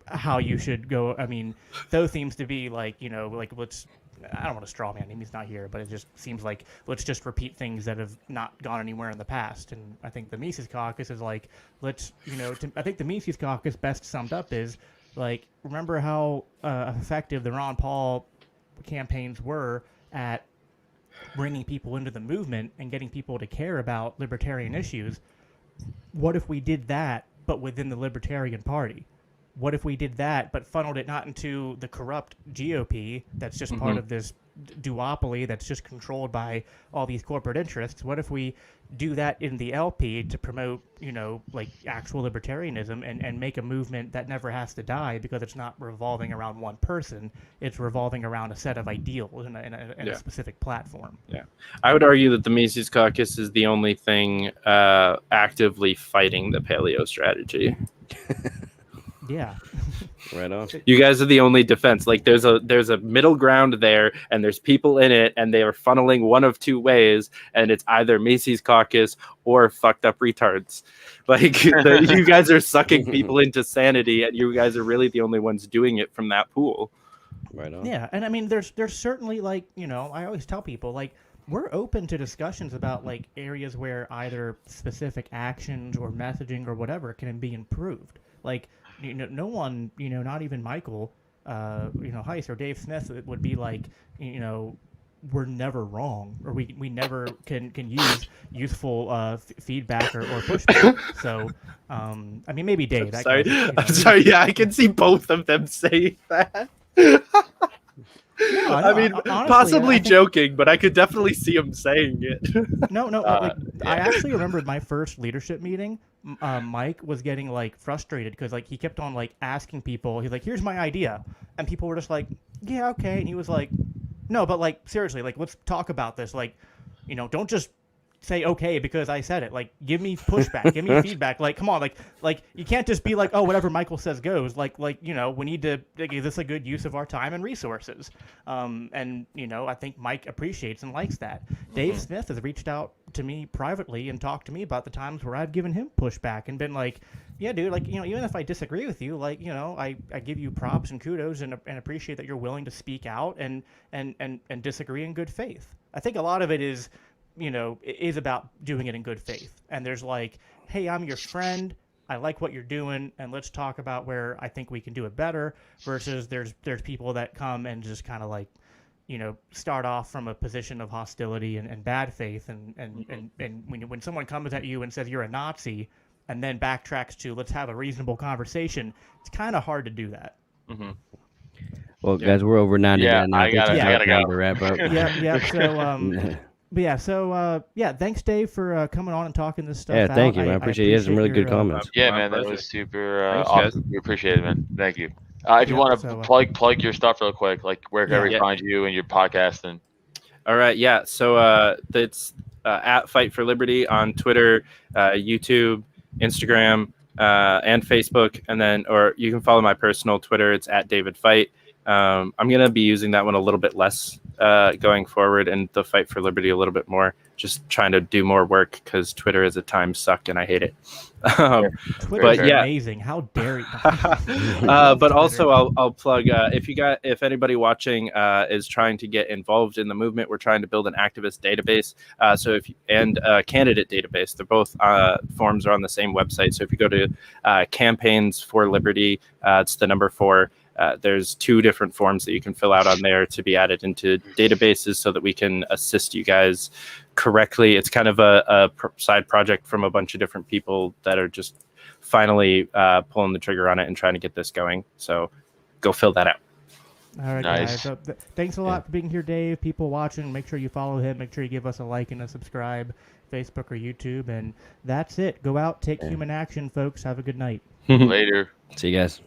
how you should go. I mean, Tho seems to be like, you know, like I don't want to straw man him. He's not here, but it just seems like let's just repeat things that have not gone anywhere in the past. And I think the Mises Caucus is like, let's, you know, I think the Mises Caucus best summed up is like, remember how effective the Ron Paul campaigns were at bringing people into the movement and getting people to care about libertarian issues. What if we did that, but within the Libertarian Party? What if we did that, but funneled it not into the corrupt GOP that's just part of this duopoly that's just controlled by all these corporate interests? What if we do that in the LP to promote, you know, like actual libertarianism and make a movement that never has to die because it's not revolving around one person. It's revolving around a set of ideals and a specific platform. Yeah. I would argue that the Mises Caucus is the only thing actively fighting the paleo strategy. Yeah. Right on. You guys are the only defense. Like there's a middle ground there, and there's people in it, and they are funneling one of two ways, and it's either Mises Caucus or fucked up retards. Like you guys are sucking people into sanity, and you guys are really the only ones doing it from that pool. Right on. Yeah, and I mean, there's certainly, like, you know, I always tell people, like, we're open to discussions about like areas where either specific actions or messaging or whatever can be improved. Like, you know, no one, you know, not even Michael, you know, Heiss or Dave Smith would be like, you know, we're never wrong, or we never can use useful feedback or pushback. So, I mean, maybe Dave. I'm sorry. You know, I'm sorry. Yeah, I can see both of them saying that. No, I mean, honestly, possibly I think, joking, but I could definitely see him saying it. No, like, I actually remembered my first leadership meeting. Mike was getting like frustrated because like he kept on like asking people. He's like, "Here's my idea," and people were just like, "Yeah, okay." And he was like, "No, but like seriously, like let's talk about this. Like, you know, don't just say okay because I said it. Like, give me pushback, give me feedback. Like, come on, like you can't just be like, oh, whatever Michael says goes. Like you know, we need to. Like, is this a good use of our time and resources? And you know, I think Mike appreciates and likes that. Dave Smith has reached out to me privately and talked to me about the times where I've given him pushback and been like, yeah, dude, like, you know, even if I disagree with you, like, you know, I give you props and kudos and appreciate that you're willing to speak out and disagree in good faith. I think a lot of it is, you know, is about doing it in good faith. And there's like, hey, I'm your friend. I like what you're doing, and let's talk about where I think we can do it better. Versus there's people that come and just kind of like, you know, start off from a position of hostility and bad faith, and when someone comes at you and says you're a Nazi, and then backtracks to let's have a reasonable conversation, it's kind of hard to do that. Mm-hmm. Well, guys, we're over 90 minutes now. I gotta go. To wrap up. Yeah. So but yeah, so yeah, thanks Dave for coming on and talking this stuff out. Yeah, thank you. I appreciate it. You had some really good comments. Yeah, My man, that pleasure. was super Thanks, awesome. guys. We appreciate it, man. Thank you. If you want to plug your stuff real quick, like where can we find you and your podcast and. All right, yeah. So it's at Fight for Liberty on Twitter, YouTube, Instagram, and Facebook, and then or you can follow my personal Twitter. It's at David Fite. I'm gonna be using that one a little bit less going forward and the fight for liberty a little bit more. Just trying to do more work because Twitter is a time suck and I hate it. Twitter's but yeah. amazing. How dare you? But also I'll plug if anybody watching is trying to get involved in the movement, we're trying to build an activist database. And a candidate database. They're both forms are on the same website. So if you go to Campaigns for Liberty, it's the number 4. There's 2 different forms that you can fill out on there to be added into databases so that we can assist you guys correctly. It's kind of a side project from a bunch of different people that are just finally pulling the trigger on it and trying to get this going. So go fill that out. All right, Nice. guys. So thanks a lot for being here, Dave. People watching, make sure you follow him. Make sure you give us a like and a subscribe, Facebook or YouTube. And that's it. Go out, take human action, folks. Have a good night. Later. See you guys.